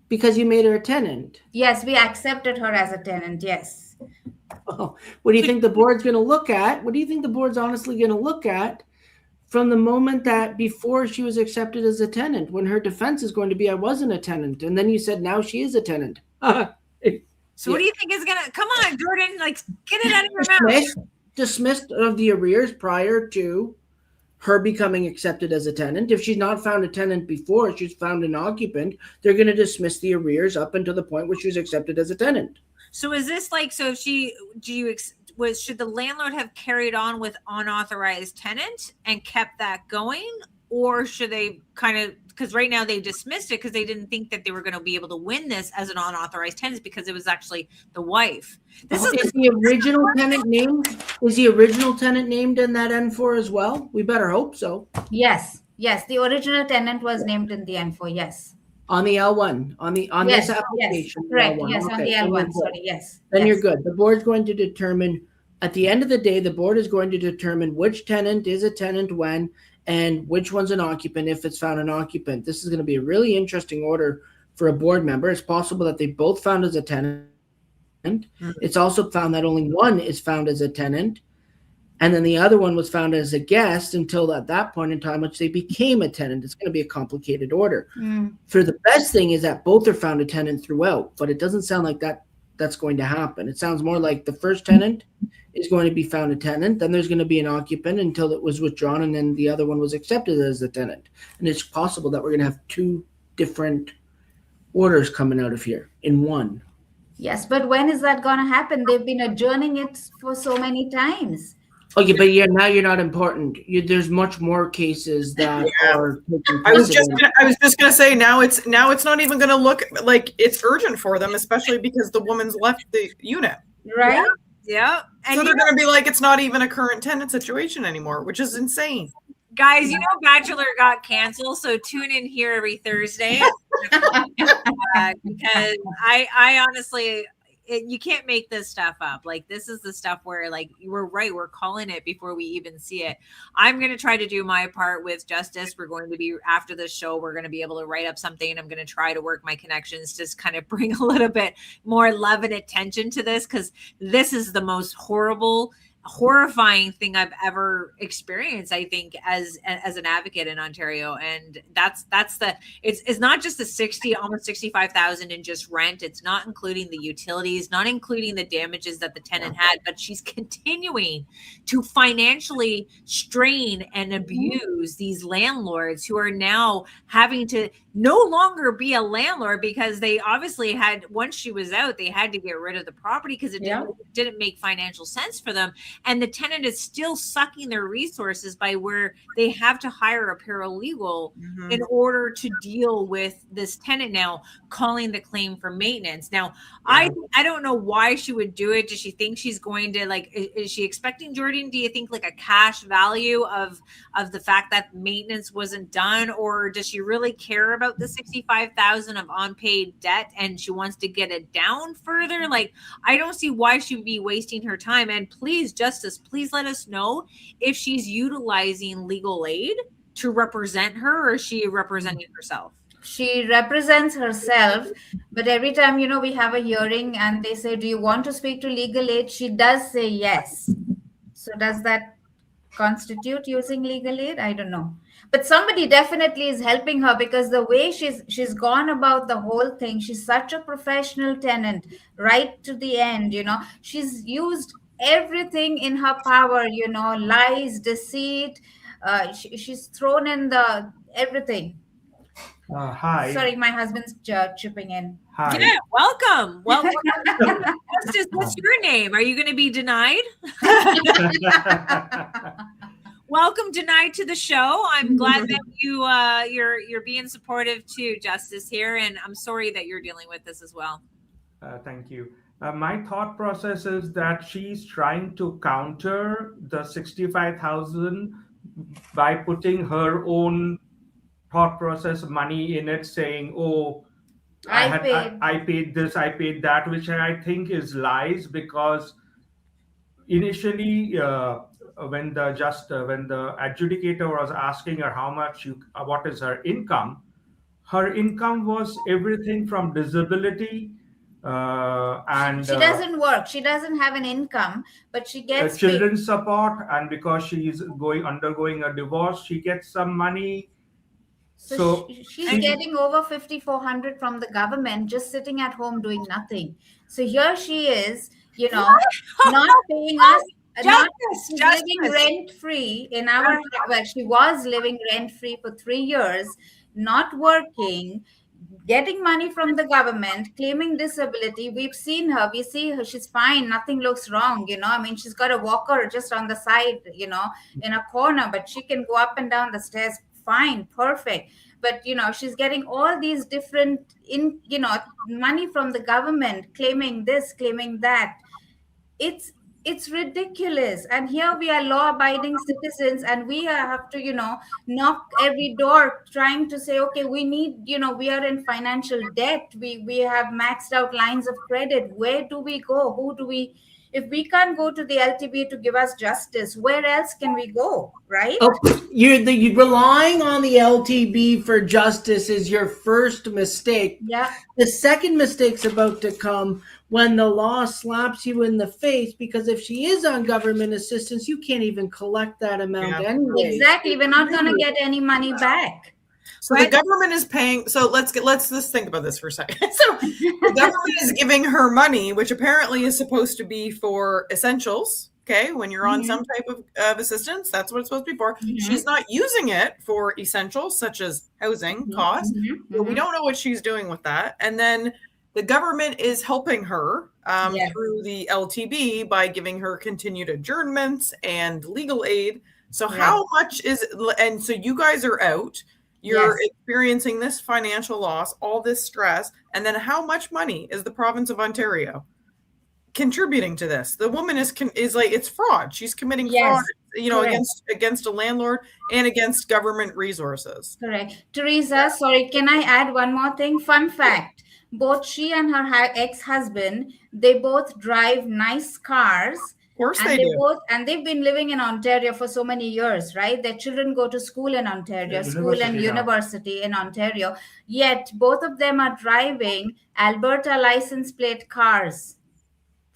Because you made her a tenant. Yes, we accepted her as a tenant, yes. Oh, what do you think the board's going to look at? What do you think the board's honestly going to look at? From the moment that before she was accepted as a tenant, when her defense is going to be, I wasn't a tenant. And then you said, now she is a tenant. So what do you think is going to, come on, Jordan, get it out of your mouth. Dismissed of the arrears prior to her becoming accepted as a tenant. If she's not found a tenant before, she's found an occupant, they're going to dismiss the arrears up until the point where she was accepted as a tenant. So is this should the landlord have carried on with unauthorized tenant and kept that going? Or should they because right now they dismissed it because they didn't think that they were going to be able to win this as an unauthorized tenant because it was actually the wife. Is the original tenant named? Was the original tenant named in that N4 as well? We better hope so. Yes. The original tenant was named in the N4. Yes. On the L1, on this application. Yes, correct. Yes, on the L1. Sorry, yes. Then you're good. The board's going to determine, at the end of the day, the board is going to determine which tenant is a tenant when, and which one's an occupant if it's found an occupant. This is going to be a really interesting order for a board member. It's possible that they both found as a tenant. It's also found that only one is found as a tenant. And then the other one was found as a guest until at that point in time, which they became a tenant. It's going to be a complicated order. For the best thing is that both are found a tenant throughout, but it doesn't sound like that's going to happen. It sounds more like the first tenant is going to be found a tenant, then there's going to be an occupant until it was withdrawn, and then the other one was accepted as a tenant. And it's possible that we're going to have two different orders coming out of here in one. Yes, but when is that going to happen? They've been adjourning it for so many times. Okay, but now you're not important. There's much more cases that are. I was just gonna say now it's not even gonna look like it's urgent for them, especially because the woman's left the unit. Right. Yeah. And so they're gonna be like, it's not even a current tenant situation anymore, which is insane. Guys, Bachelor got canceled, so tune in here every Thursday because I honestly. You can't make this stuff up. This is the stuff where we're right. We're calling it before we even see it. I'm going to try to do my part with justice. We're going to be, after this show, we're going to be able to write up something. I'm going to try to work my connections to kind of bring a little bit more love and attention to this, because this is the most horrible horrifying thing I've ever experienced, I think, as an advocate in Ontario. And that's the it's not just the 60, almost 65,000 in just rent. It's not including the utilities, not including the damages that the tenant had, but she's continuing to financially strain and abuse these landlords who are now having to no longer be a landlord because they obviously had, once she was out, they had to get rid of the property because it didn't make financial sense for them. And the tenant is still sucking their resources by where they have to hire a paralegal in order to deal with this tenant now calling the claim for maintenance. Now, I don't know why she would do it. Does she think she's going to, like, is she expecting, Jordan, do you think, like, a cash value of the fact that maintenance wasn't done, or does she really care about the 65,000 of unpaid debt and she wants to get it down further? Like, I don't see why she would be wasting her time. And please, Justice, please let us know if she's utilizing legal aid to represent her, or is she representing herself? She represents herself, but every time, we have a hearing and they say, do you want to speak to legal aid? She does say yes. So does that constitute using legal aid? I don't know. But somebody definitely is helping her, because the way she's gone about the whole thing, she's such a professional tenant right to the end. She's used everything in her power, lies, deceit. She's thrown in the everything. Hi. Sorry, my husband's chipping in. Hi. Yeah, welcome. Well, what's your name? Are you going to be denied? Welcome, Denied, to the show. I'm glad that you're being supportive too, Justice, here, and I'm sorry that you're dealing with this as well. Thank you. My thought process is that she's trying to counter the 65,000 by putting her own thought process money in it, saying, "Oh, I paid this, I paid that," which I think is lies, because initially, when the adjudicator was asking her what is her income was everything from disability, and she doesn't work. She doesn't have an income, but she gets children's support, and because she's undergoing a divorce, she gets some money. So she's getting over 5,400 from the government, just sitting at home doing nothing. So here she is, not paying us. She's living rent free in our. Well, she was living rent free for 3 years, not working, getting money from the government, claiming disability. We've seen her. We see her. She's fine. Nothing looks wrong. I mean, she's got a walker just on the side, in a corner, but she can go up and down the stairs. Fine, perfect. But she's getting all these different money from the government, claiming this, claiming that. It's ridiculous. And here we are, law-abiding citizens, and we have to knock every door trying to say, okay, we need, we are in financial debt, we have maxed out lines of credit. Where do we go? Who do we, if we can't go to the LTB to give us justice, where else can we go, right? You're relying on the LTB for justice is your first mistake. Yeah. The second mistake's about to come when the law slaps you in the face, because if she is on government assistance, you can't even collect that amount anyway. Exactly. We're not going to get any money back. So the government is paying. So let's just think about this for a second. So the government is giving her money, which apparently is supposed to be for essentials. Okay, when you're on some type of assistance, that's what it's supposed to be for. She's not using it for essentials such as housing costs, but we don't know what she's doing with that. And then the government is helping her through the LTB by giving her continued adjournments and legal aid. So how much is, and so you guys are out. You're experiencing this financial loss, all this stress, and then how much money is the province of Ontario contributing to this? The woman is like, it's fraud. She's committing fraud, against a landlord and against government resources. Correct. Teresa, sorry, can I add one more thing? Fun fact: both she and her ex-husband, they both drive nice cars. Of course they do. And they've been living in Ontario for so many years, right? Their children go to school in Ontario, university in Ontario. Yet both of them are driving Alberta license plate cars.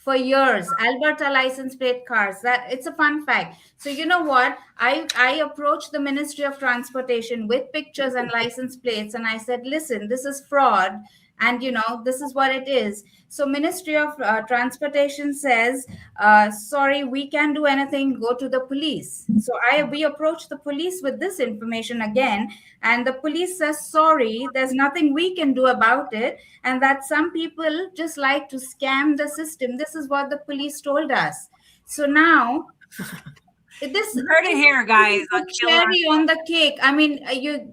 for years. Alberta license plate cars. That it's a fun fact. So you know what? I approached the Ministry of Transportation with pictures and license plates, and I said, listen, this is fraud, and this is what it is. So Ministry of Transportation says, sorry, we can't do anything, go to the police. So we approached the police with this information again, and the police says, sorry, there's nothing we can do about it, and that some people just like to scam the system. This is what the police told us. So now this You heard it here, guys. is the cherry on the cake. I mean,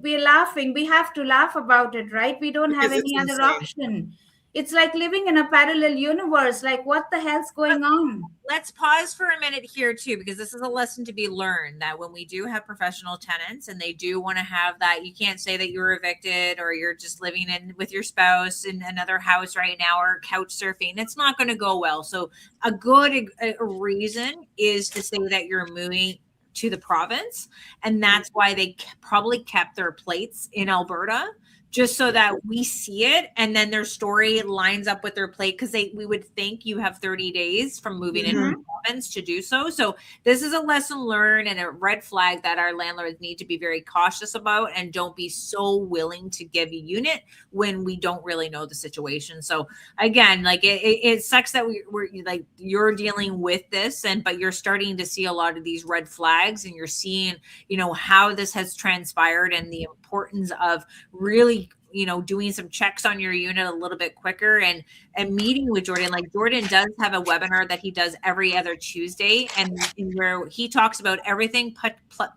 we're laughing. We have to laugh about it, right? We don't have Because it's any other insane. option. It's like living in a parallel universe. Like, what the hell's going on? Let's pause for a minute here too, because this is a lesson to be learned, that when we do have professional tenants and they do want to have that, you can't say that you're evicted or you're just living in with your spouse in another house right now or couch surfing. It's not going to go well. So a good reason is to say that you're moving to the province, and that's why they probably kept their plates in Alberta, just so that we see it, and then their story lines up with their plate, because we would think you have 30 days from moving into the province to do so. So this is a lesson learned and a red flag that our landlords need to be very cautious about, and don't be so willing to give a unit when we don't really know the situation. So again, like it sucks that we're like, you're dealing with this, but you're starting to see a lot of these red flags, and you're seeing, how this has transpired, and the importance of really doing some checks on your unit a little bit quicker, and meeting with Jordan. Like, Jordan does have a webinar that he does every other Tuesday, and where he talks about everything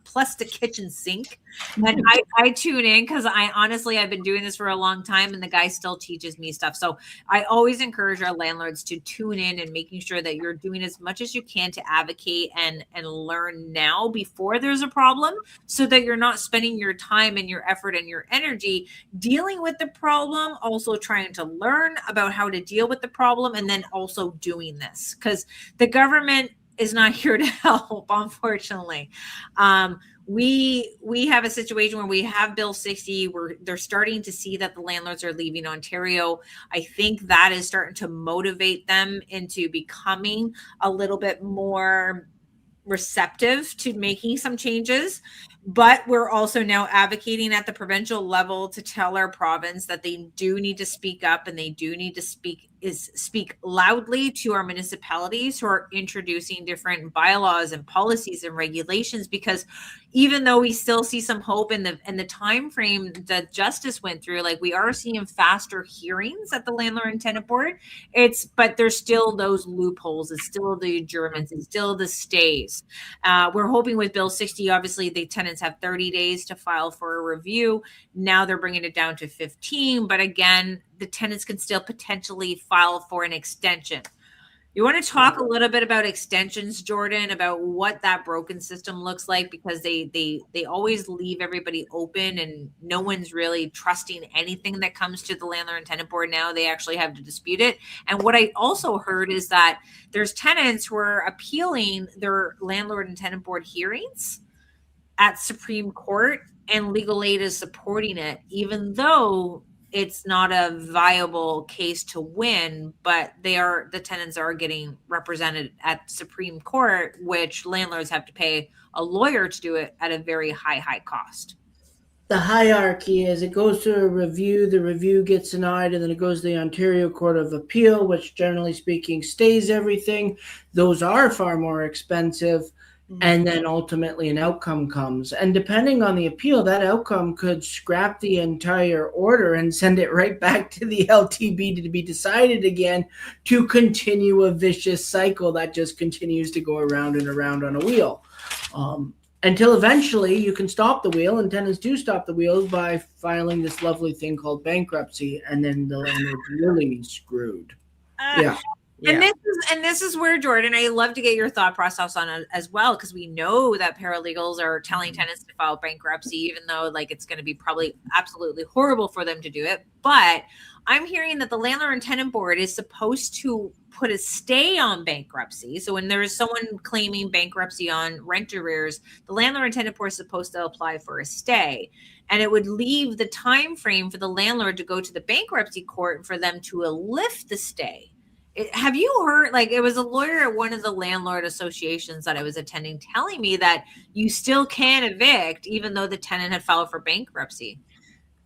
plus the kitchen sink. And I tune in, because I've been doing this for a long time, and the guy still teaches me stuff. So I always encourage our landlords to tune in, and making sure that you're doing as much as you can to advocate and learn now before there's a problem, so that you're not spending your time and your effort and your energy dealing with the problem, also trying to learn about how to deal with the problem, and then also doing this, because the government is not here to help, unfortunately. We have a situation where we have Bill 60, where they're starting to see that the landlords are leaving Ontario. I think that is starting to motivate them into becoming a little bit more receptive to making some changes. But we're also now advocating at the provincial level to tell our province that they do need to speak up, and they do need to speak loudly to our municipalities who are introducing different bylaws and policies and regulations, because even though we still see some hope in the time frame that justice went through, like, we are seeing faster hearings at the Landlord and Tenant Board, but there's still those loopholes. It's still the adjournments. It's still the stays. We're hoping with Bill 60, obviously the tenants have 30 days to file for a review. Now they're bringing it down to 15, but again, the tenants can still potentially file for an extension. You want to talk a little bit about extensions, Jordan, about what that broken system looks like, because they always leave everybody open, and no one's really trusting anything that comes to the Landlord and Tenant Board now. They actually have to dispute it. And what I also heard is that there's tenants who are appealing their Landlord and Tenant Board hearings at Supreme Court, and legal aid is supporting it, even though it's not a viable case to win, but the tenants are getting represented at Supreme Court, which landlords have to pay a lawyer to do it at a very high cost. The hierarchy is it goes to a review, the review gets denied, and then it goes to the Ontario Court of Appeal, which generally speaking stays everything. Those are far more expensive. And then ultimately an outcome comes. And depending on the appeal, that outcome could scrap the entire order and send it right back to the LTB to be decided again, to continue a vicious cycle that just continues to go around and around on a wheel. Until eventually you can stop the wheel, and tenants do stop the wheels by filing this lovely thing called bankruptcy, and then the landlord's really screwed. Yeah. And this is where, Jordan, I love to get your thought process on it as well, because we know that paralegals are telling tenants to file bankruptcy, even though like it's going to be probably absolutely horrible for them to do it. But I'm hearing that the Landlord and Tenant Board is supposed to put a stay on bankruptcy. So when there is someone claiming bankruptcy on rent arrears, the Landlord and Tenant Board is supposed to apply for a stay. And it would leave the time frame for the landlord to go to the bankruptcy court and for them to lift the stay. Have you heard, like, it was a lawyer at one of the landlord associations that I was attending telling me that you still can evict even though the tenant had filed for bankruptcy?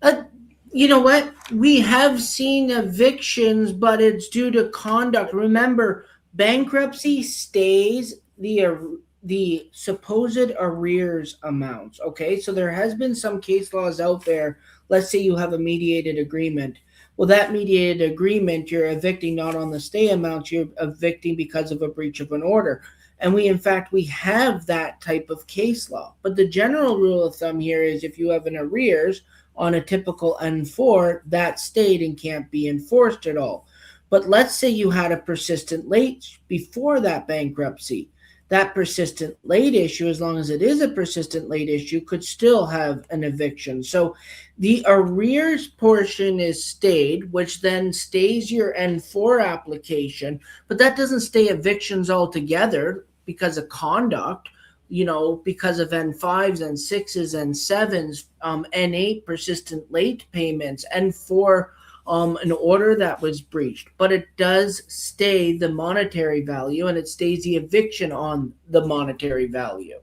Uh, you know what? We have seen evictions, but it's due to conduct. Remember, bankruptcy stays the supposed arrears amounts. Okay, so there has been some case laws out there. Let's say you have a mediated agreement. Well, that mediated agreement, you're evicting not on the stay amounts, you're evicting because of a breach of an order. And we, in fact, we have that type of case law. But the general rule of thumb here is if you have an arrears on a typical N4, that stayed and can't be enforced at all. But let's say you had a persistent late before that bankruptcy. That persistent late issue, as long as it is a persistent late issue, could still have an eviction. So the arrears portion is stayed, which then stays your N4 application, but that doesn't stay evictions altogether because of conduct, because of N5s, N6s, N7s, N8 persistent late payments, N4 an order that was breached. But it does stay the monetary value, and it stays the eviction on the monetary value.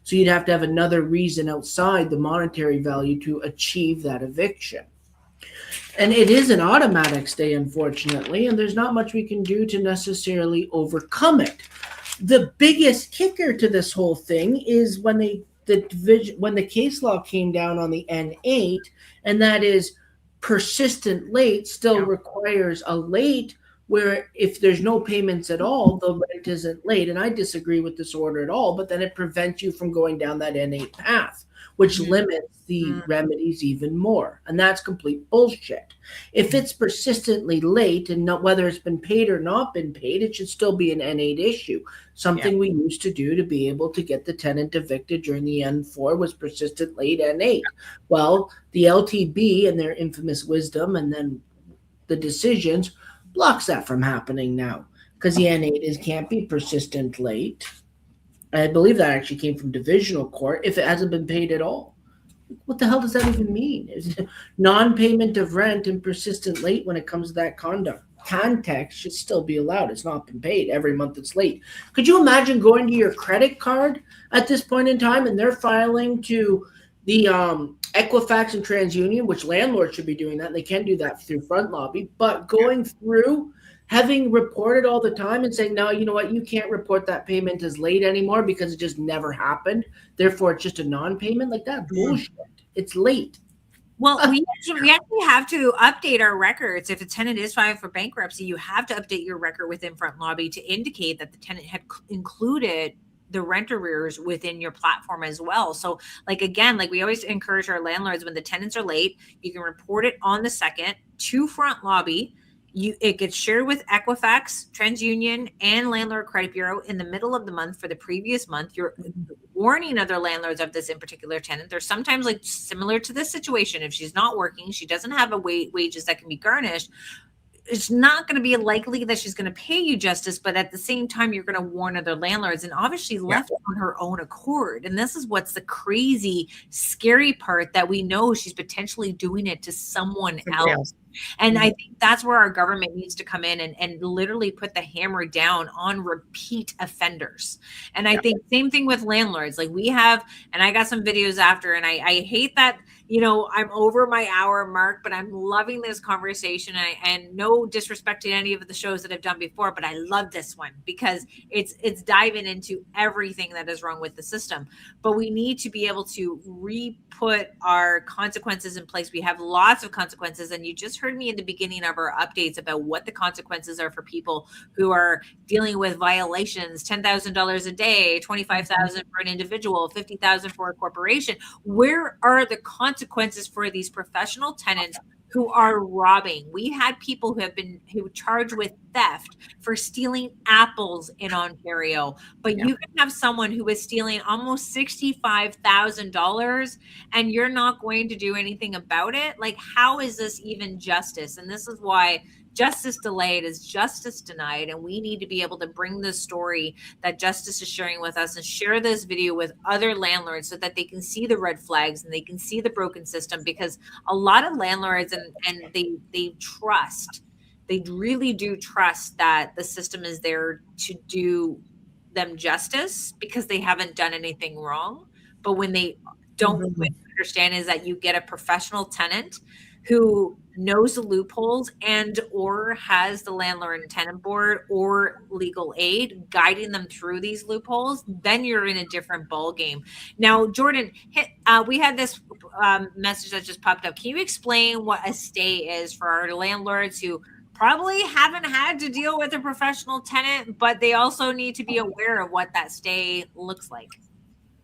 So you'd have to have another reason outside the monetary value to achieve that eviction. And it is an automatic stay, unfortunately, and there's not much we can do to necessarily overcome it. The biggest kicker to this whole thing is when the case law came down on the N8, and that is persistent late still requires a late, where if there's no payments at all, the rent isn't late. And I disagree with this order at all, but then it prevents you from going down that N8 path, which limits the remedies even more. And that's complete bullshit. If it's persistently late and not whether it's been paid or not been paid, it should still be an N8 issue. Something we used to do to be able to get the tenant evicted during the N4 was persistent late N8. Well, the LTB and their infamous wisdom and then the decisions blocks that from happening now because the N8 can't be persistent late. I believe that actually came from divisional court if it hasn't been paid at all. What the hell does that even mean? Is non-payment of rent and persistent late when it comes to that context should still be allowed. It's not been paid every month it's late. Could you imagine going to your credit card at this point in time and they're filing to the Equifax and TransUnion, which landlords should be doing that. They can do that through front lobby, but going through having reported all the time and saying, no, you know what, you can't report that payment as late anymore because it just never happened. Therefore, it's just a non-payment. Like that bullshit. It's late. Well, we actually have to update our records. If a tenant is filed for bankruptcy, you have to update your record within front lobby to indicate that the tenant had included the rent arrears within your platform as well. So like, again, like we always encourage our landlords, when the tenants are late, you can report it on the second to front lobby. It gets shared with Equifax, TransUnion, and Landlord Credit Bureau in the middle of the month for the previous month. You're warning other landlords of this in particular tenant. They're sometimes like similar to this situation. If she's not working, she doesn't have a wages that can be garnished. It's not going to be likely that she's going to pay you justice, but at the same time, you're going to warn other landlords, and obviously left on her own accord. And this is what's the crazy, scary part, that we know she's potentially doing it to someone else. And I think that's where our government needs to come in and literally put the hammer down on repeat offenders. And I think same thing with landlords. Like we have, and I got some videos after, and I hate that, I'm over my hour mark, but I'm loving this conversation. And no disrespect to any of the shows that I've done before, but I love this one because it's diving into everything that is wrong with the system. But we need to be able to re-put our consequences in place. We have lots of consequences, and you just heard me in the beginning of our updates about what the consequences are for people who are dealing with violations: $10,000 a day, $25,000 for an individual, $50,000 for a corporation. Where are the consequences for these professional tenants who are robbing? We had people who charged with theft for stealing apples in Ontario, but you can have someone who is stealing almost $65,000 and you're not going to do anything about it. Like, how is this even justice? And this is why justice delayed is justice denied. And we need to be able to bring this story that Justice is sharing with us and share this video with other landlords so that they can see the red flags and they can see the broken system, because a lot of landlords and they trust they really do trust that the system is there to do them justice because they haven't done anything wrong. But when they don't quite understand is that you get a professional tenant who knows the loopholes and or has the landlord and tenant board or legal aid guiding them through these loopholes, then you're in a different ball game. Now, Jordan, we had this message that just popped up. Can you explain what a stay is for our landlords who probably haven't had to deal with a professional tenant, but they also need to be aware of what that stay looks like?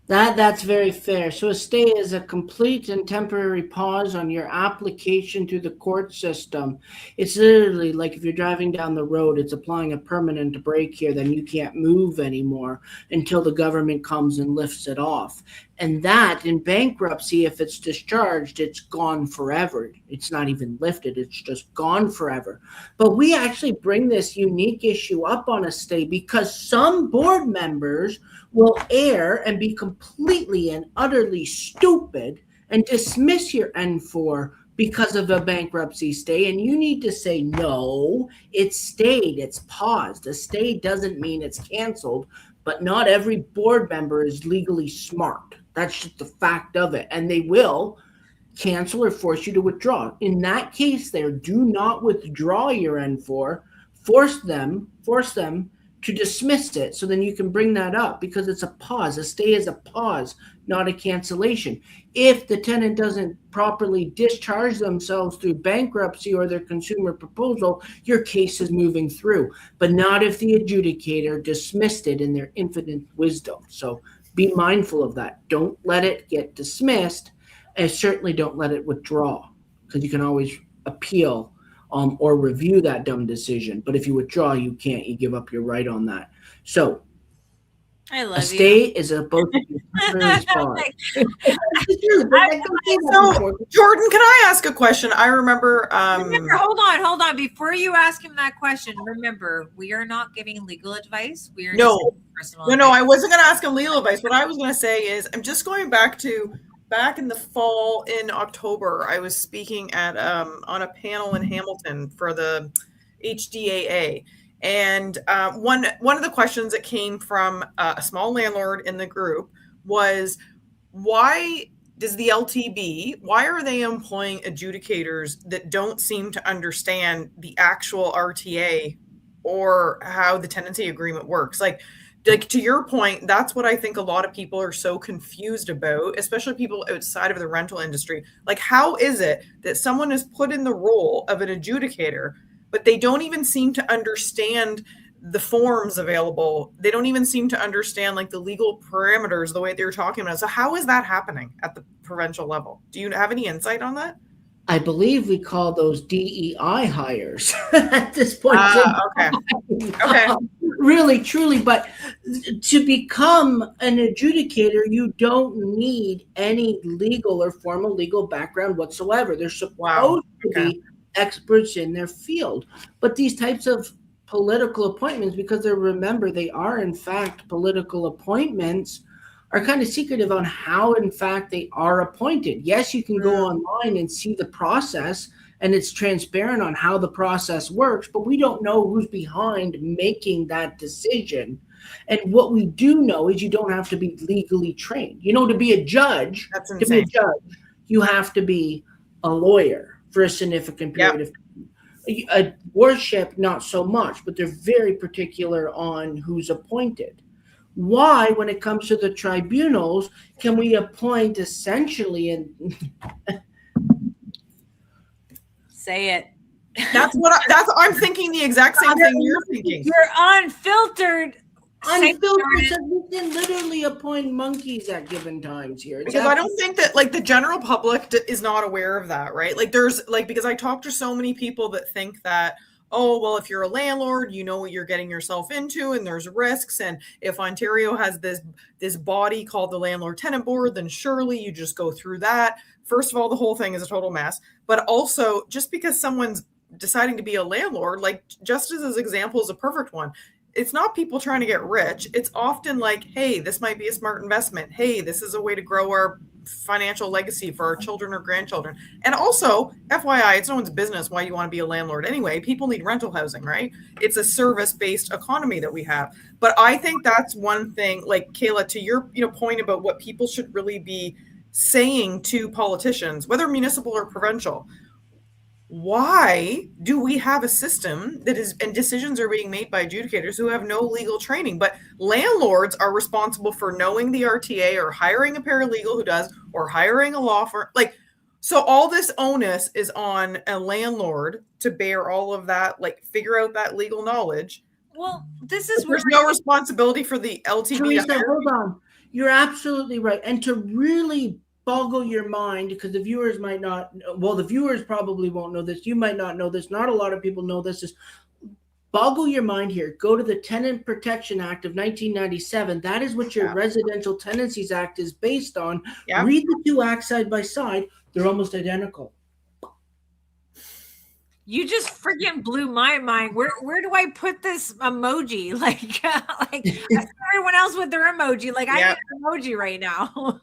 That's very fair. So a stay is a complete and temporary pause on your application to the court system. It's literally like if you're driving down the road, it's applying a permanent brake here, then you can't move anymore until the government comes and lifts it off. And that in bankruptcy, if it's discharged, it's gone forever. It's not even lifted, it's just gone forever. But we actually bring this unique issue up on a stay because some board members will err and be completely and utterly stupid and dismiss your N4 because of a bankruptcy stay. And you need to say, no, it's stayed, it's paused. A stay doesn't mean it's canceled, but not every board member is legally smart. That's just the fact of it. And they will cancel or force you to withdraw. In that case, there, do not withdraw your N4. Force them to dismiss it, so then you can bring that up because it's a pause. A stay is a pause, not a cancellation. If the tenant doesn't properly discharge themselves through bankruptcy or their consumer proposal, your case is moving through, but not if the adjudicator dismissed it in their infinite wisdom. So be mindful of that. Don't let it get dismissed, and certainly don't let it withdraw, because you can always appeal or review that dumb decision. But if you withdraw, you can't. You give up your right on that. So I love a stay is supposed to be temporary So, Jordan, can I ask a question? I remember. Hold on. Before you ask him that question, remember, we are not giving legal advice. We are No, personal no, advice. I wasn't going to ask him legal advice. What I was going to say is, I'm just going back in the fall in October. I was speaking at on a panel in Hamilton for the HDAA. And one of the questions that came from a small landlord in the group was, why does the LTB, why are they employing adjudicators that don't seem to understand the actual RTA or how the tenancy agreement works? Like to your point, that's what I think a lot of people are so confused about, especially people outside of the rental industry. Like, how is it that someone is put in the role of an adjudicator, but they don't even seem to understand the forms available? They don't even seem to understand like the legal parameters the way they were talking about. So how is that happening at the provincial level? Do you have any insight on that? I believe we call those DEI hires at this point. Okay. Really, truly. But to become an adjudicator, you don't need any legal or formal legal background whatsoever. They're supposed to be experts in their field. But these types of political appointments, because they are in fact political appointments, are kind of secretive on how in fact they are appointed. Yes, you can go online and see the process, and it's transparent on how the process works, but we don't know who's behind making that decision. And what we do know is you don't have to be legally trained. To be a judge, you have to be a lawyer for a significant period of time. A worship, not so much, but they're very particular on who's appointed. Why, when it comes to the tribunals, can we appoint essentially say it? I'm thinking the exact same thing you're thinking. You're unfiltered. Unfiltered, so we can literally appoint monkeys at given times here. Because I don't think that like the general public is not aware of that, right? Like there's like, because I talk to so many people that think that, oh, well, if you're a landlord, you know what you're getting yourself into and there's risks. And if Ontario has this body called the Landlord Tenant Board, then surely you just go through that. First of all, the whole thing is a total mess. But also, just because someone's deciding to be a landlord, like Justice's example is a perfect one. It's not people trying to get rich. It's often like, hey, this might be a smart investment. Hey, this is a way to grow our financial legacy for our children or grandchildren. And also, FYI, it's no one's business why you want to be a landlord anyway. People need rental housing, right? It's a service-based economy that we have. But I think that's one thing, like Kayla, to your point about what people should really be saying to politicians, whether municipal or provincial. Why do we have a system that is, and decisions are being made by adjudicators who have no legal training, but landlords are responsible for knowing the RTA or hiring a paralegal who does, or hiring a law firm? Like, so all this onus is on a landlord to bear all of that, like figure out that legal knowledge. Well, this is where there's no responsibility for the LTV. Teresa, hold on. You're absolutely right. And to really boggle your mind, because the viewers might not, well, the viewers probably won't know this. You might not know this. Not a lot of people know this. Is boggle your mind here. Go to the Tenant Protection Act of 1997. That is what your Residential Tenancies Act is based on. Yeah. Read the two acts side by side. They're almost identical. You just freaking blew my mind. Where do I put this emoji? Like everyone else with their emoji. Like I need an emoji right now.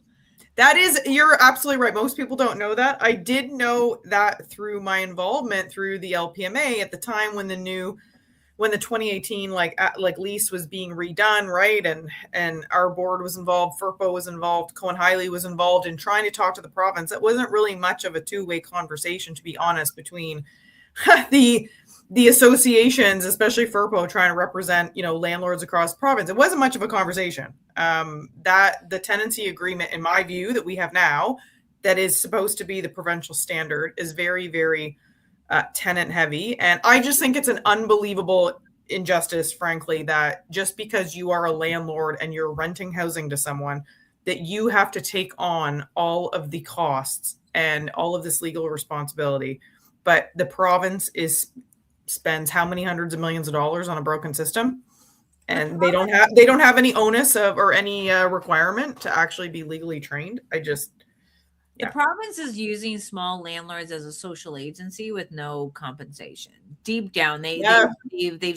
That is, you're absolutely right. Most people don't know that. I did know that through my involvement through the LPMA at the time when the 2018 lease was being redone, right? And our board was involved, FERPA was involved, Cohen Hiley was involved in trying to talk to the province. It wasn't really much of a two-way conversation, to be honest, between the associations, especially FERPO, trying to represent, landlords across the province. It wasn't much of a conversation. That the tenancy agreement, in my view, that we have now, that is supposed to be the provincial standard, is very, very tenant heavy. And I just think it's an unbelievable injustice, frankly, that just because you are a landlord and you're renting housing to someone, that you have to take on all of the costs and all of this legal responsibility. But the province spends how many hundreds of millions of dollars on a broken system, and they don't have any onus of or any requirement to actually be legally trained. The province is using small landlords as a social agency with no compensation. Deep down, they've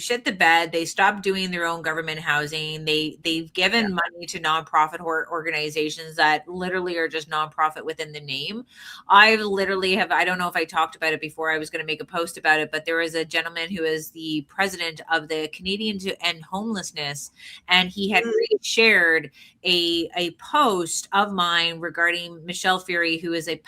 shit the bed. They stopped doing their own government housing. They've given money to nonprofit organizations that literally are just nonprofit within the name. I don't know if I talked about it before. I was going to make a post about it, but there is a gentleman who is the president of the Canadian to End Homelessness, and he had shared a post of mine regarding Michelle Fury, who is a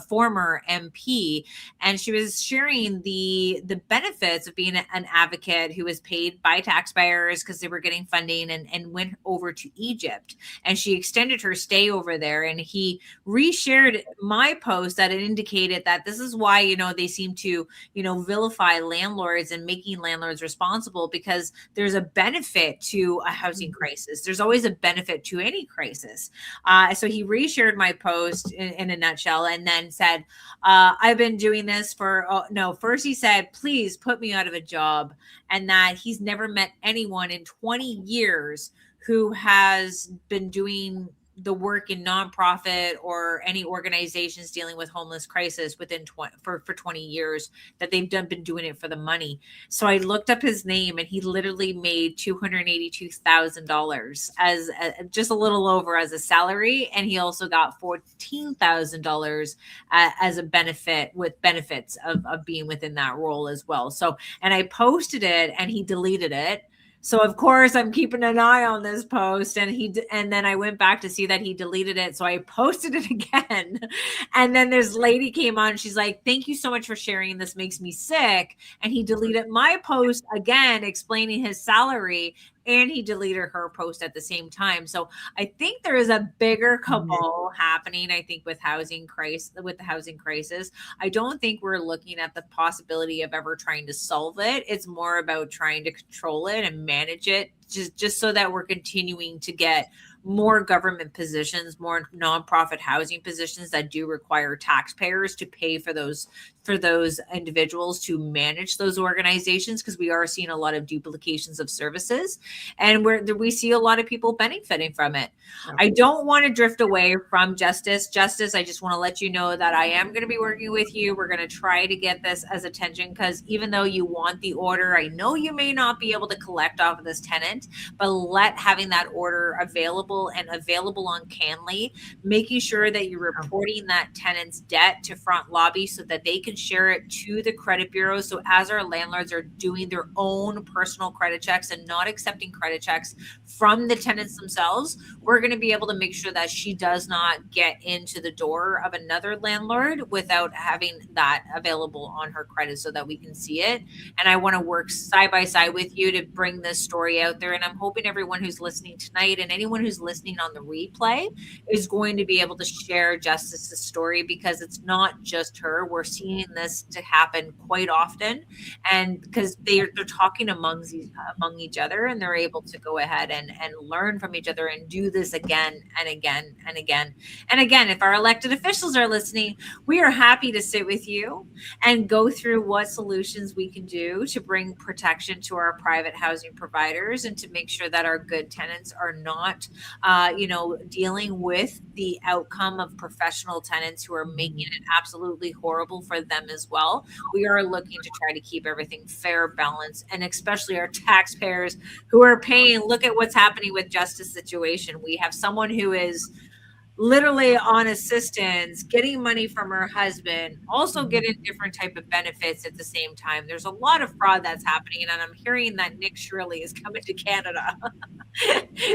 former MP, and she was sharing the benefits of being an advocate who was paid by taxpayers because they were getting funding and went over to Egypt, and she extended her stay over there. And he reshared my post that it indicated that this is why they seem to vilify landlords and making landlords responsible, because there's a benefit to a housing crisis. There's always a benefit to any crisis. So he reshared my post in a nutshell, and then said, I've been doing this first he said, please put me out of a job, and that he's never met anyone in 20 years who has been doing the work in nonprofit or any organizations dealing with homeless crisis for 20 years, that they've been doing it for the money. So I looked up his name, and he literally made $282,000 as just a little over as a salary. And he also got $14,000 as a benefit, with benefits of being within that role as well. So, and I posted it and he deleted it. So of course I'm keeping an eye on this post, and then I went back to see that he deleted it. So I posted it again. And then this lady came on, she's like, thank you so much for sharing. This makes me sick. And he deleted my post again, explaining his salary, and he deleted her post at the same time. So I think there is a bigger cabal happening, I think, with the housing crisis. I don't think we're looking at the possibility of ever trying to solve it. It's more about trying to control it and manage it, just so that we're continuing to get more government positions, more nonprofit housing positions that do require taxpayers to pay for those individuals to manage those organizations, because we are seeing a lot of duplications of services, and we see a lot of people benefiting from it. I don't want to drift away from justice. I just want to let you know that I am going to be working with you. We're going to try to get this as attention, because even though you want the order, I know you may not be able to collect off of this tenant, but having that order available accessible and available on Canly, making sure that you're reporting that tenant's debt to Front Lobby so that they can share it to the credit bureau. So as our landlords are doing their own personal credit checks and not accepting credit checks from the tenants themselves, we're going to be able to make sure that she does not get into the door of another landlord without having that available on her credit so that we can see it. And I want to work side by side with you to bring this story out there. And I'm hoping everyone who's listening tonight and anyone who's listening on the replay is going to be able to share Justice's story, because it's not just her. We're seeing this to happen quite often, and because they're talking among each other, and they're able to go ahead and learn from each other and do this again and again and again and again. If our elected officials are listening, we are happy to sit with you and go through what solutions we can do to bring protection to our private housing providers and to make sure that our good tenants are not, dealing with the outcome of professional tenants who are making it absolutely horrible for them as well. We are looking to try to keep everything fair, balanced, and especially our taxpayers who are paying. Look at what's happening with Justice situation. We have someone who is literally on assistance, getting money from her husband, also getting different type of benefits at the same time. There's a lot of fraud that's happening, and I'm hearing that Nick Shirley is coming to Canada.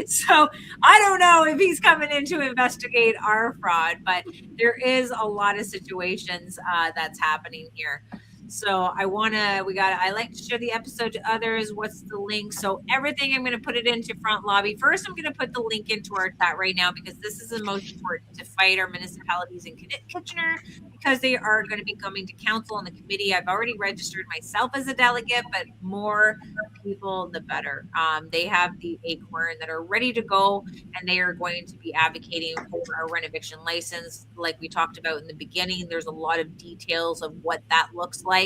So I don't know if he's coming in to investigate our fraud, but there is a lot of situations that's happening here. So I like to share the episode to others. What's the link? So everything, I'm going to put it into Front Lobby. First, I'm going to put the link into our chat right now, because this is the most important to fight our municipalities in Kitchener, because they are going to be coming to council on the committee. I've already registered myself as a delegate, but more people, the better. They have the acorn that are ready to go, and they are going to be advocating for a rent eviction license. Like we talked about in the beginning, there's a lot of details of what that looks like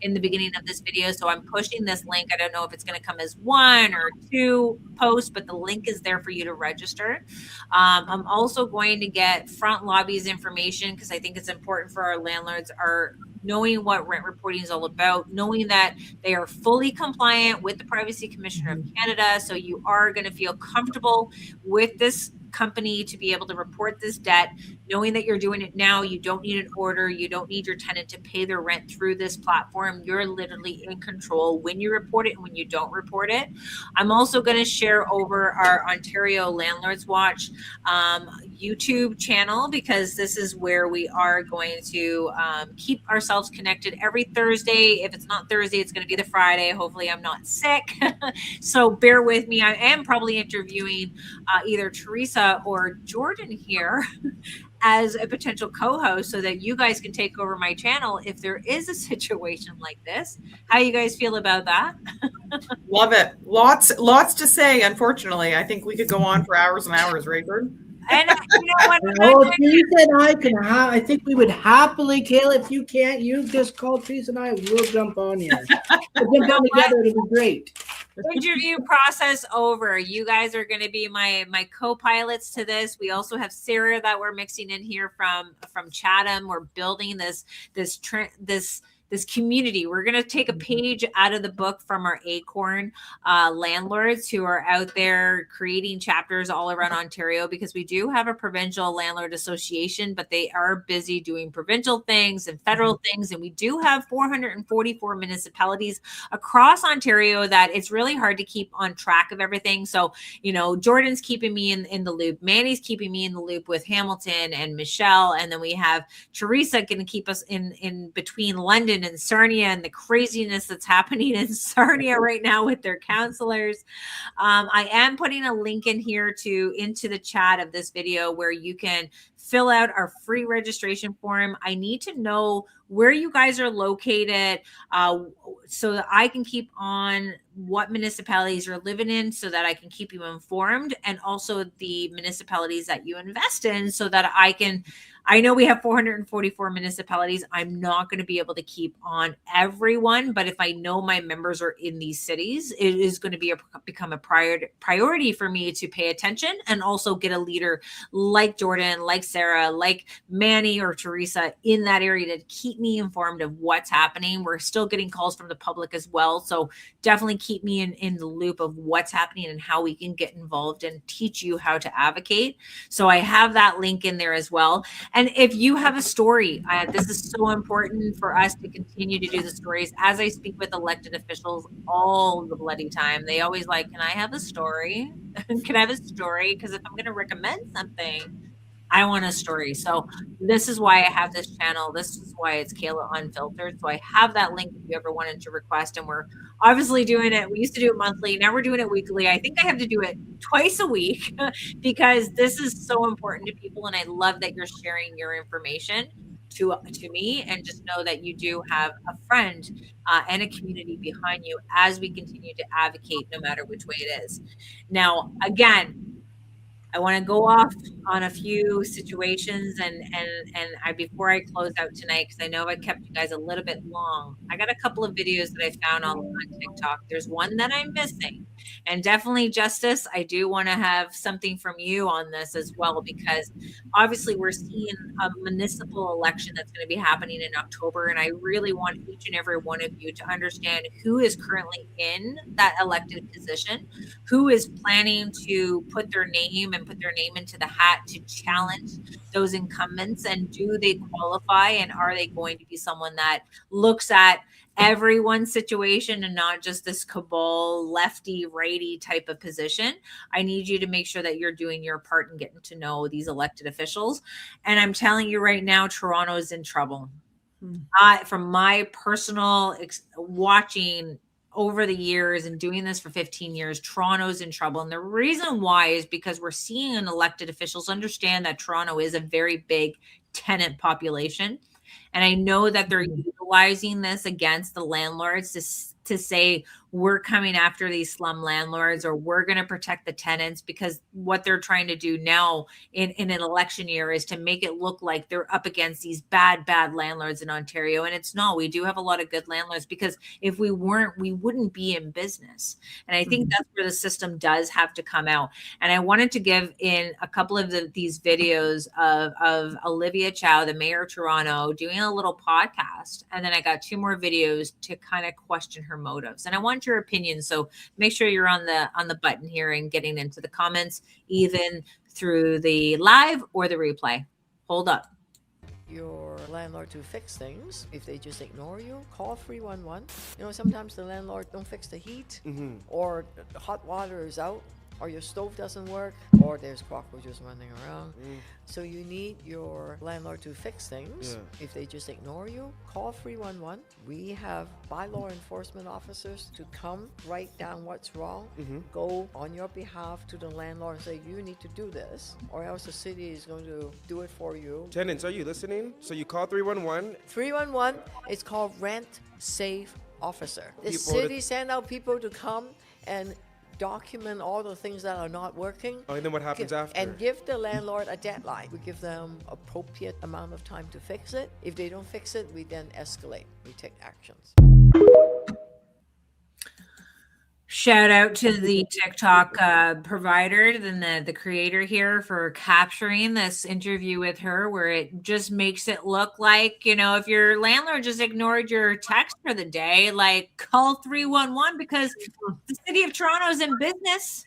in the beginning of this video. So I'm pushing this link. I don't know if it's going to come as 1 or 2 posts, but the link is there for you to register. I'm also going to get Front Lobby's information, because I think it's important for our landlords are knowing what rent reporting is all about, knowing that they are fully compliant with the Privacy Commissioner of Canada. So you are going to feel comfortable with this company to be able to report this debt, knowing that you're doing it now. You don't need an order. You don't need your tenant to pay their rent through this platform. You're literally in control when you report it and when you don't report it. I'm also going to share over our Ontario Landlords Watch YouTube channel, because this is where we are going to keep ourselves connected every Thursday. If it's not Thursday, it's going to be the Friday. Hopefully I'm not sick. So bear with me. I am probably interviewing either Teresa or Jordan here as a potential co-host, so that you guys can take over my channel if there is a situation like this. How you guys feel about that? Love it. Lots to say. Unfortunately, I think we could go on for hours and hours, Rayford. And you know what? Oh, Teresa and I can I think we would happily, Kayla, if you can't, you just call Teresa and I, we'll jump on here. We'll jump on together, it'll be great. Interview process over. You guys are going to be my co-pilots to this. We also have Sarah that we're mixing in here from Chatham. We're building this community. We're going to take a page out of the book from our Acorn landlords who are out there creating chapters all around Ontario, because we do have a provincial landlord association, but they are busy doing provincial things and federal things. And we do have 444 municipalities across Ontario that it's really hard to keep on track of everything. So, Jordan's keeping me in the loop. Manny's keeping me in the loop with Hamilton and Michelle. And then we have Teresa going to keep us in between London and Sarnia and the craziness that's happening in Sarnia right now with their counselors. I am putting a link in here into the chat of this video where you can fill out our free registration form. I need to know where you guys are located so that I can keep on what municipalities you're living in, so that I can keep you informed, and also the municipalities that you invest in, so that I can I know we have 444 municipalities. I'm not going to be able to keep on everyone, but if I know my members are in these cities, it is going to become a priority for me to pay attention and also get a leader like Jordan, like Sarah, like Manny or Teresa in that area to keep me informed of what's happening. We're still getting calls from the public as well. So definitely keep me in the loop of what's happening and how we can get involved and teach you how to advocate. So I have that link in there as well. And if you have a story, this is so important for us to continue to do the stories. As I speak with elected officials all the bloody time, they always like, can I have a story? Can I have a story? Because if I'm going to recommend something, I want a story. So this is why I have this channel. This is why it's Kayla Unfiltered. So I have that link if you ever wanted to request. And we're obviously doing it. We used to do it monthly. Now we're doing it weekly. I think I have to do it twice a week because this is so important to people. And I love that you're sharing your information to me, and just know that you do have a friend and a community behind you as we continue to advocate, no matter which way it is. Now, again, I want to go off on a few situations and I before I close out tonight, because I know I kept you guys a little bit long. I got a couple of videos that I found on TikTok. There's one that I'm missing, and definitely Justice, I do want to have something from you on this as well, because obviously we're seeing a municipal election that's going to be happening in October, and I really want each and every one of you to understand who is currently in that elected position, who is planning to put their name into the hat to challenge those incumbents, and do they qualify, and are they going to be someone that looks at everyone's situation and not just this cabal lefty righty type of position. I need you to make sure that you're doing your part in getting to know these elected officials. And I'm telling you right now, Toronto is in trouble. From my personal watching over the years and doing this for 15 years, Toronto's in trouble. And the reason why is because we're seeing elected officials understand that Toronto is a very big tenant population. And I know that they're utilizing this against the landlords to say, we're coming after these slum landlords, or we're going to protect the tenants, because what they're trying to do now in an election year is to make it look like they're up against these bad landlords in Ontario. And it's not. We do have a lot of good landlords, because if we weren't, we wouldn't be in business. And I think that's where the system does have to come out. And I wanted to give in a couple of these videos of Olivia Chow, the mayor of Toronto, doing a little podcast. And then I got 2 more videos to kind of question her motives. And I want your opinion. So make sure you're on the button here and getting into the comments, even through the live or the replay. Hold up. Your landlord to fix things. If they just ignore you, call 311. You know, sometimes the landlord don't fix the heat, or the hot water is out, or your stove doesn't work, or there's cockroaches running around. So you need your landlord to fix things. If they just ignore you, call 311. We have bylaw enforcement officers to come write down what's wrong, go on your behalf to the landlord and say, you need to do this, or else the city is going to do it for you. Tenants, are you listening? So you call 311. 311, it's called Rent Safe Officer. The city send out people to come and document all the things that are not working. Oh, and then what happens after? And give the landlord a deadline. We give them appropriate amount of time to fix it. If they don't fix it, we then escalate. We take actions. Shout out to the TikTok provider and the creator here for capturing this interview with her, where it just makes it look like, you know, if your landlord just ignored your text for the day, like, call 311, because the city of Toronto is in business.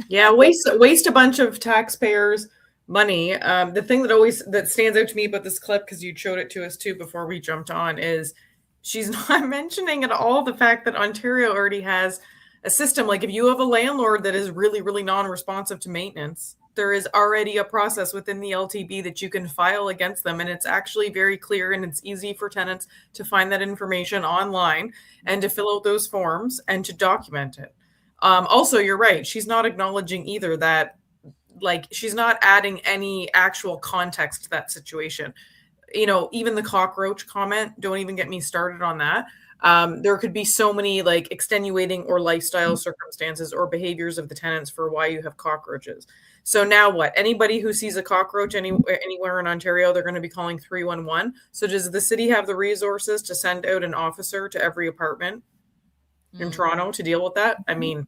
Yeah, waste a bunch of taxpayers' money. The thing that stands out to me about this clip, because you showed it to us too before we jumped on, is she's not mentioning at all the fact that Ontario already has a system. Like, if you have a landlord that is really, really non-responsive to maintenance, there is already a process within the LTB that you can file against them. And it's actually very clear, and it's easy for tenants to find that information online and to fill out those forms and to document it. Also, you're right. She's not acknowledging either that, like, she's not adding any actual context to that situation. You know, even the cockroach comment, don't even get me started on that. There could be so many, like, extenuating or lifestyle circumstances or behaviors of the tenants for why you have cockroaches. So now what? Anybody who sees a cockroach anywhere in Ontario, they're going to be calling 311. So does the city have the resources to send out an officer to every apartment in Toronto to deal with that? I mean,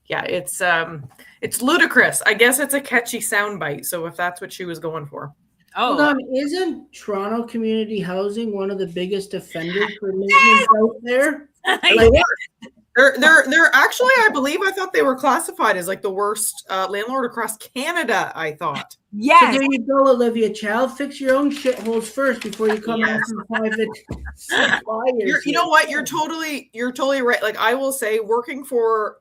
yeah, it's ludicrous. I guess it's a catchy soundbite. So if that's what she was going for. Hold on, isn't Toronto Community Housing one of the biggest offenders for maintenance out there? Like, they're actually, I believe, I thought they were classified as like the worst landlord across Canada, I thought. Yes. So there you go, Olivia Child. Fix your own shitholes first before you come after private suppliers. You know what? You're totally right. Like, I will say, working for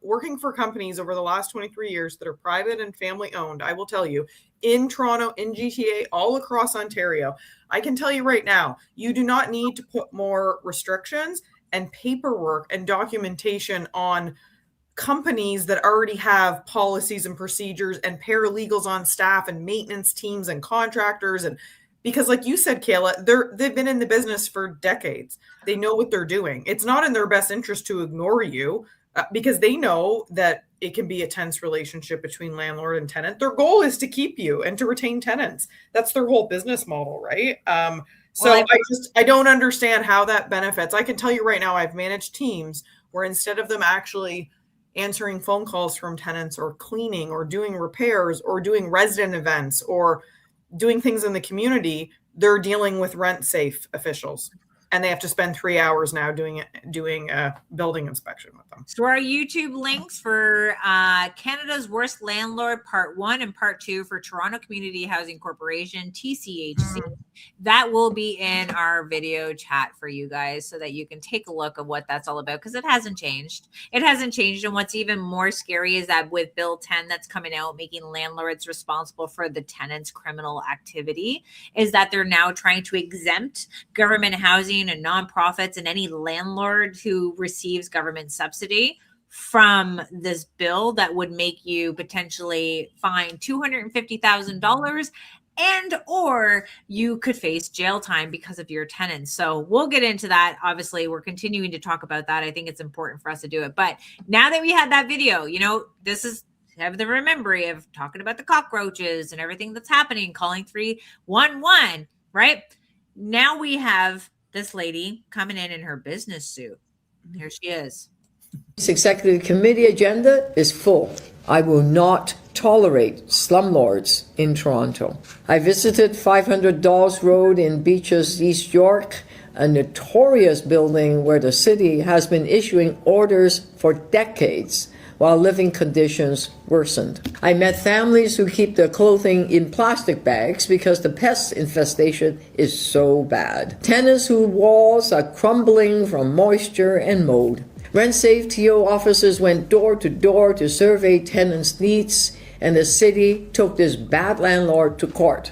companies over the last 23 years that are private and family owned, I will tell you, in Toronto, in GTA, all across Ontario, I can tell you right now, you do not need to put more restrictions and paperwork and documentation on companies that already have policies and procedures and paralegals on staff and maintenance teams and contractors. And because, like you said, Kayla, they've been in the business for decades. They know what they're doing. It's not in their best interest to ignore you because they know that it can be a tense relationship between landlord and tenant. Their goal is to keep you and to retain tenants. That's their whole business model, right? So I don't understand how that benefits. I can tell you right now, I've managed teams where instead of them actually answering phone calls from tenants or cleaning or doing repairs or doing resident events or doing things in the community, they're dealing with rent safe officials. And they have to spend 3 hours now doing a building inspection with them. So our YouTube links for Canada's Worst Landlord Part 1 and Part 2 for Toronto Community Housing Corporation, TCHC, that will be in our video chat for you guys so that you can take a look at what that's all about, because it hasn't changed. It hasn't changed. And what's even more scary is that with Bill 10 that's coming out, making landlords responsible for the tenant's criminal activity, is that they're now trying to exempt government housing and nonprofits and any landlord who receives government subsidy from this bill that would make you potentially fine $250,000 and or you could face jail time because of your tenants. So we'll get into that. Obviously, we're continuing to talk about that. I think it's important for us to do it. But now that we had that video, you know, this is have the memory of talking about the cockroaches and everything that's happening, calling 311, right? Now we have this lady coming in her business suit. Here she is. This executive committee agenda is full. I will not tolerate slumlords in Toronto. I visited 500 Dawes Road in Beaches, East York, a notorious building where the city has been issuing orders for decades while living conditions worsened. I met families who keep their clothing in plastic bags because the pest infestation is so bad. Tenants whose walls are crumbling from moisture and mold. Rent-safe TO officers went door to door to survey tenants' needs, and the city took this bad landlord to court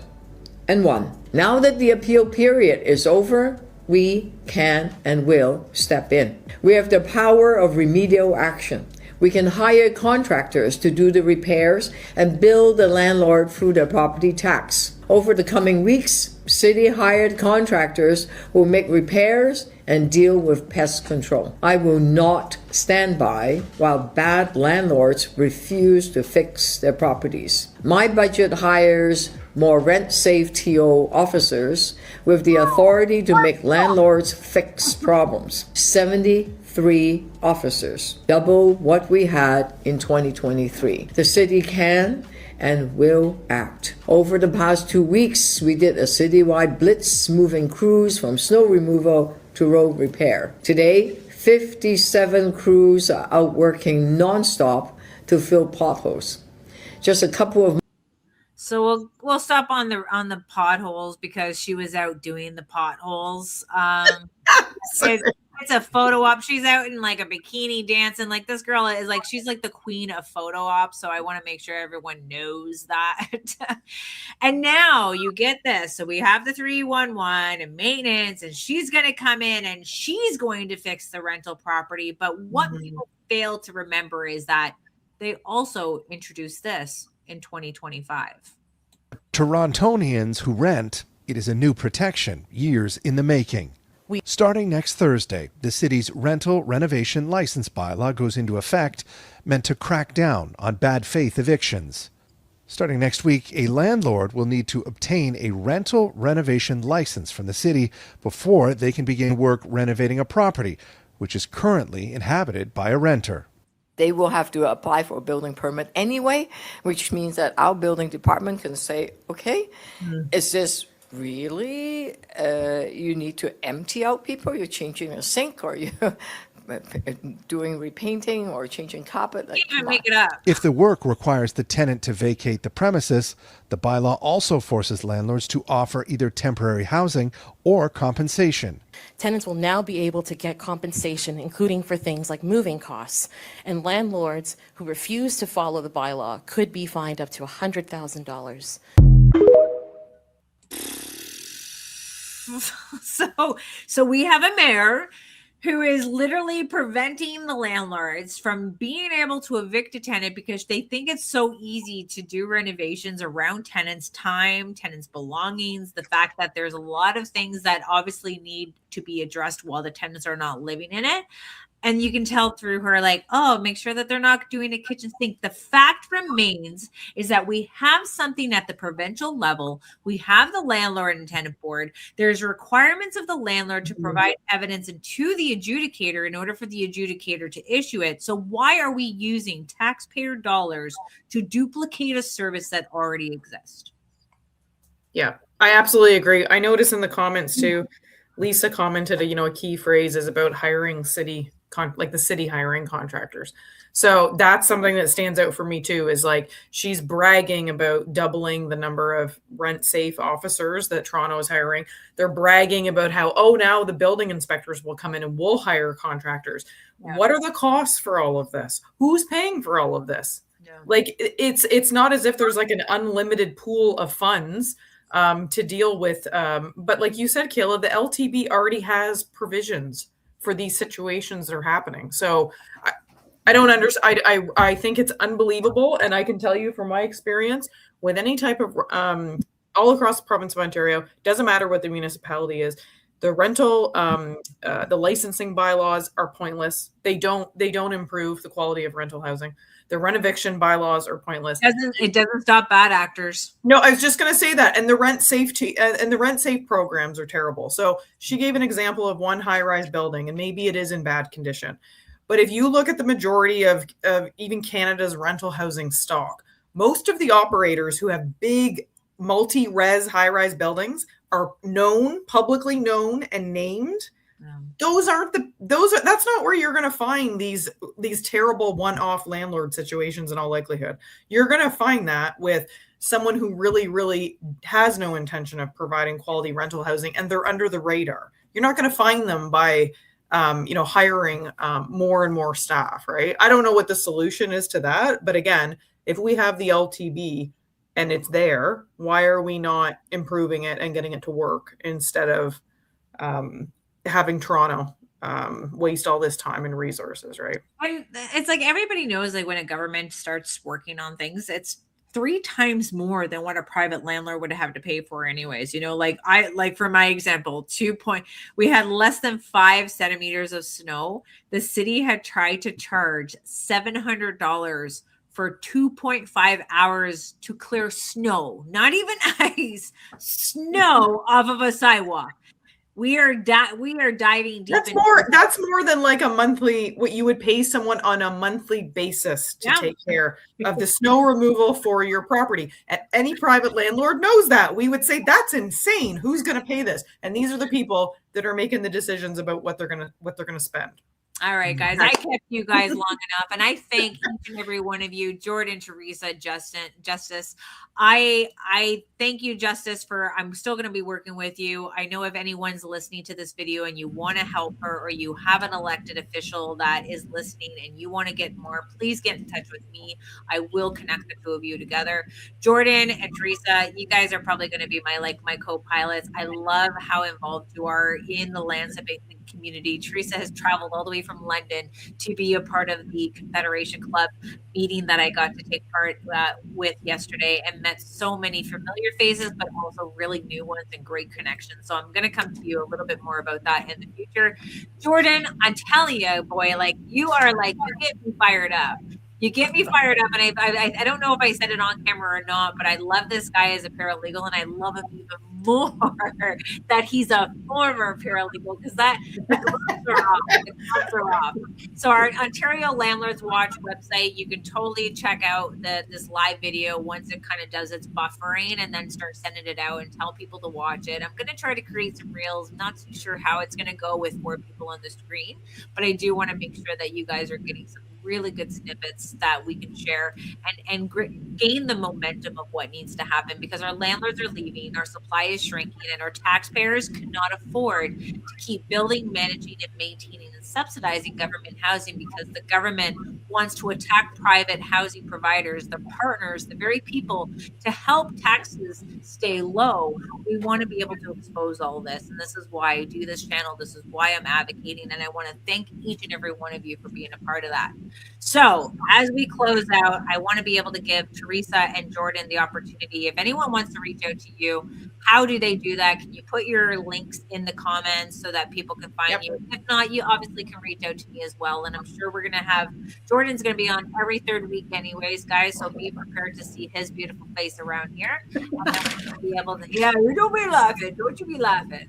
and won. Now that the appeal period is over, we can and will step in. We have the power of remedial action. We can hire contractors to do the repairs and bill the landlord through the property tax. Over the coming weeks, city hired contractors will make repairs and deal with pest control. I will not stand by while bad landlords refuse to fix their properties. My budget hires more rent-safe TO officers with the authority to make landlords fix problems. 73 officers, double what we had in 2023. The city can and will act. Over the past 2 weeks, we did a citywide blitz, moving crews from snow removal to road repair. Today, 57 crews are out working nonstop to fill potholes. Just a couple of So we'll stop on the potholes because she was out doing the potholes. It's a photo op. She's out in like a bikini dancing. Like, this girl is like, she's like the queen of photo ops. So I want to make sure everyone knows that. And now you get this. So we have the 311 and maintenance, and she's going to come in and she's going to fix the rental property. But what people fail to remember is that they also introduced this in 2025. Torontonians who rent, it is a new protection, years in the making. Starting next Thursday, the city's rental renovation license bylaw goes into effect, meant to crack down on bad faith evictions. Starting next week, a landlord will need to obtain a rental renovation license from the city before they can begin work renovating a property, which is currently inhabited by a renter. They will have to apply for a building permit anyway, which means that our building department can say, okay, is this really, you need to empty out people, you're changing a sink, or you're doing repainting or changing carpet? Like, Can't even come make on. it up. If the work requires the tenant to vacate the premises, the bylaw also forces landlords to offer either temporary housing or compensation. Tenants will now be able to get compensation, including for things like moving costs. And landlords who refuse to follow the bylaw could be fined up to $100,000. So we have a mayor who is literally preventing the landlords from being able to evict a tenant because they think it's so easy to do renovations around tenants' time, tenants' belongings, the fact that there's a lot of things that obviously need to be addressed while the tenants are not living in it. And you can tell through her, like, oh, make sure that they're not doing a kitchen sink. The fact remains is that we have something at the provincial level. We have the landlord and tenant board. There's requirements of the landlord to provide evidence to the adjudicator in order for the adjudicator to issue it. So why are we using taxpayer dollars to duplicate a service that already exists? Yeah, I absolutely agree. I noticed in the comments too, Lisa commented, a key phrase is about hiring the city hiring contractors. So that's something that stands out for me too, is like she's bragging about doubling the number of rent safe officers that Toronto is hiring. They're bragging about how, now the building inspectors will come in and we'll hire contractors. Yeah. What are the costs for all of this? Who's paying for all of this? Yeah. Like it's not as if there's like an unlimited pool of funds to deal with. But like you said, Kayla, the LTB already has provisions for these situations that are happening. So I don't understand. I think it's unbelievable. And I can tell you from my experience with any type of, all across the province of Ontario, doesn't matter what the municipality is, the rental, the licensing bylaws are pointless. They don't improve the quality of rental housing. The renoviction bylaws are pointless. It doesn't stop bad actors. No, I was just going to say that. And the rent safety and the rent safe programs are terrible. So she gave an example of one high-rise building, and maybe it is in bad condition. But if you look at the majority of even Canada's rental housing stock, most of the operators who have big multi-res high-rise buildings are publicly known and named. That's not where you're going to find these terrible one-off landlord situations in all likelihood. You're going to find that with someone who really, really has no intention of providing quality rental housing, and they're under the radar. You're not going to find them by, hiring more and more staff, right? I don't know what the solution is to that, but again, if we have the LTB and it's there, why are we not improving it and getting it to work instead of having Toronto waste all this time and resources, right? And it's like everybody knows, like when a government starts working on things, it's 3 times more than what a private landlord would have to pay for anyways. Like for my example, we had less than 5 centimeters of snow. The city had tried to charge $700 for 2.5 hours to clear snow, not even ice, snow off of a sidewalk. We are diving deep. That's more than like a monthly, what you would pay someone on a monthly basis to take care of the snow removal for your property. And any private landlord knows that. We would say that's insane. Who's going to pay this? And these are the people that are making the decisions about what they're going to spend. All right, guys, I kept you guys long enough, and I thank each and every one of you, Jordan, Teresa, Justice. I thank you, Justice, I'm still going to be working with you. I know if anyone's listening to this video and you want to help her, or you have an elected official that is listening and you want to get more, please get in touch with me. I will connect the 2 of you together. Jordan and Teresa, you guys are probably going to be my co-pilots. I love how involved you are in the landscaping community. Teresa has traveled all the way from London to be a part of the Confederation Club meeting that I got to take part with yesterday, and met so many familiar faces, but also really new ones and great connections. So I'm going to come to you a little bit more about that in the future. Jordan, I'm telling you, boy, like you get me fired up. You get me fired up, and I don't know if I said it on camera or not, but I love this guy as a paralegal, and I love him even more that he's a former paralegal, because the gloves are off. The gloves are off. So our Ontario Landlords Watch website, you can totally check out this live video once it kind of does its buffering, and then start sending it out and tell people to watch it. I'm going to try to create some reels. I'm not too sure how it's going to go with more people on the screen, but I do want to make sure that you guys are getting some really good snippets that we can share and gain the momentum of what needs to happen, because our landlords are leaving, our supply is shrinking, and our taxpayers cannot afford to keep building, managing, and maintaining and subsidizing government housing, because the government wants to attack private housing providers, the partners, the very people to help taxes stay low. We want to be able to expose all this, and this is why I do this channel. This is why I'm advocating, and I want to thank each and every one of you for being a part of that. So as we close out, I want to be able to give Teresa and Jordan the opportunity. If anyone wants to reach out to you, how do they do that? Can you put your links in the comments so that people can find you? If not, you obviously can reach out to me as well. And I'm sure we're going to have, Jordan's going to be on every third week anyways, guys. So be prepared to see his beautiful face around here. And then we're going to be able to, yeah, you don't be laughing. Don't you be laughing.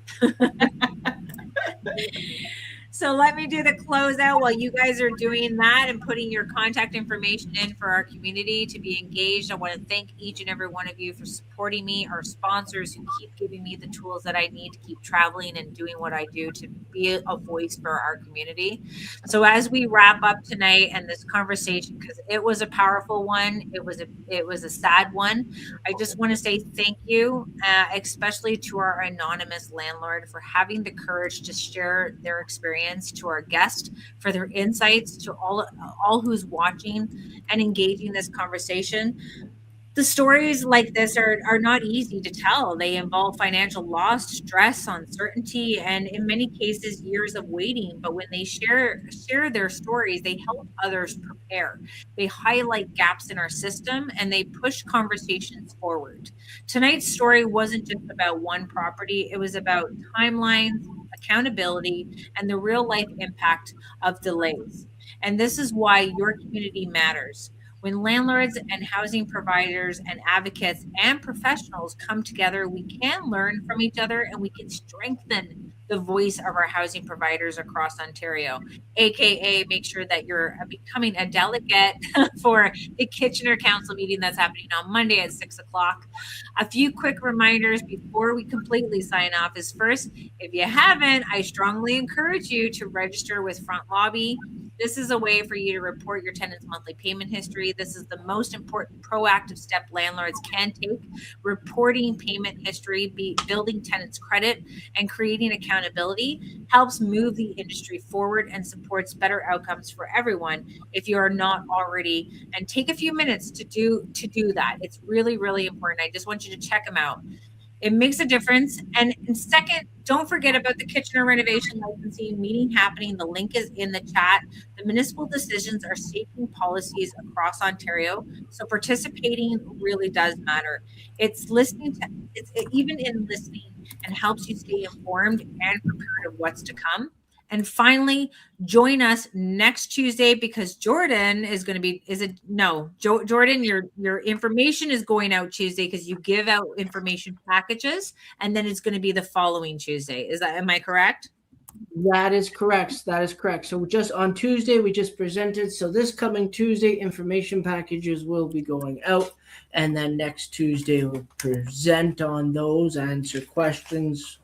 So let me do the closeout while you guys are doing that and putting your contact information in for our community to be engaged. I want to thank each and every one of you for supporting me, our sponsors who keep giving me the tools that I need to keep traveling and doing what I do to be a voice for our community. So as we wrap up tonight and this conversation, because it was a powerful one, it was a sad one, I just want to say thank you, especially to our anonymous landlord for having the courage to share their experience, to our guest for their insights, to all who's watching and engaging this conversation. The stories like this are not easy to tell. They involve financial loss, stress, uncertainty, and in many cases, years of waiting. But when they share their stories, they help others prepare. They highlight gaps in our system, and they push conversations forward. Tonight's story wasn't just about one property. It was about timelines, accountability, and the real life impact of delays. And this is why your community matters. When landlords and housing providers and advocates and professionals come together, we can learn from each other and we can strengthen the voice of our housing providers across Ontario, aka make sure that you're becoming a delegate for the Kitchener Council meeting that's happening on Monday at 6 o'clock. A few quick reminders before we completely sign off is, first, if you haven't, I strongly encourage you to register with Front Lobby. This is a way for you to report your tenant's monthly payment history. This is the most important proactive step landlords can take. Reporting payment history, building tenants' credit, and creating accountability helps move the industry forward and supports better outcomes for everyone if you are not already. And take a few minutes to do that. It's really, really important. I just want you to check them out. It makes a difference. And second, don't forget about the Kitchener renovation licensing meeting happening. The link is in the chat. The municipal decisions are shaping policies across Ontario, so participating really does matter. It's even in listening and helps you stay informed and prepared of what's to come. And finally, join us next Tuesday, because Jordan is going to be, Jordan, your information is going out Tuesday because you give out information packages, and then it's going to be the following Tuesday. Am I correct? That is correct. That is correct. So just on Tuesday, we just presented. So this coming Tuesday, information packages will be going out. And then next Tuesday, we'll present on those, answer questions,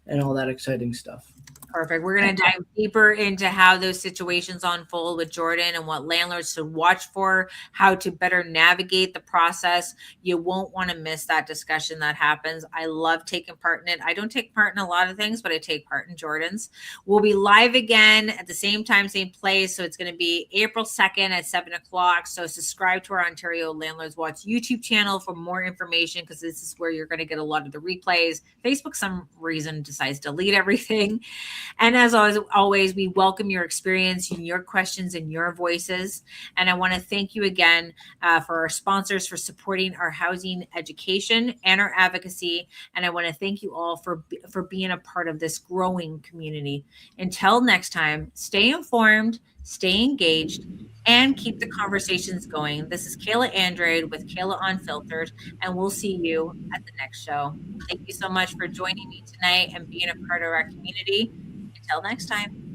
and all that exciting stuff. Perfect. We're going to dive deeper into how those situations unfold with Jordan and what landlords should watch for, how to better navigate the process. You won't want to miss that discussion that happens. I love taking part in it. I don't take part in a lot of things, but I take part in Jordan's. We'll be live again at the same time, same place. So it's going to be April 2nd at 7 o'clock. So subscribe to our Ontario Landlords Watch YouTube channel for more information, because this is where you're going to get a lot of the replays. Facebook, some reason, decides to delete everything. And as always, we welcome your experience and your questions and your voices. And I want to thank you again for our sponsors for supporting our housing education and our advocacy. And I want to thank you all for being a part of this growing community. Until next time, stay informed, stay engaged, and keep the conversations going. This is Kayla Andrade with Kayla Unfiltered, and we'll see you at the next show. Thank you so much for joining me tonight and being a part of our community. Until next time.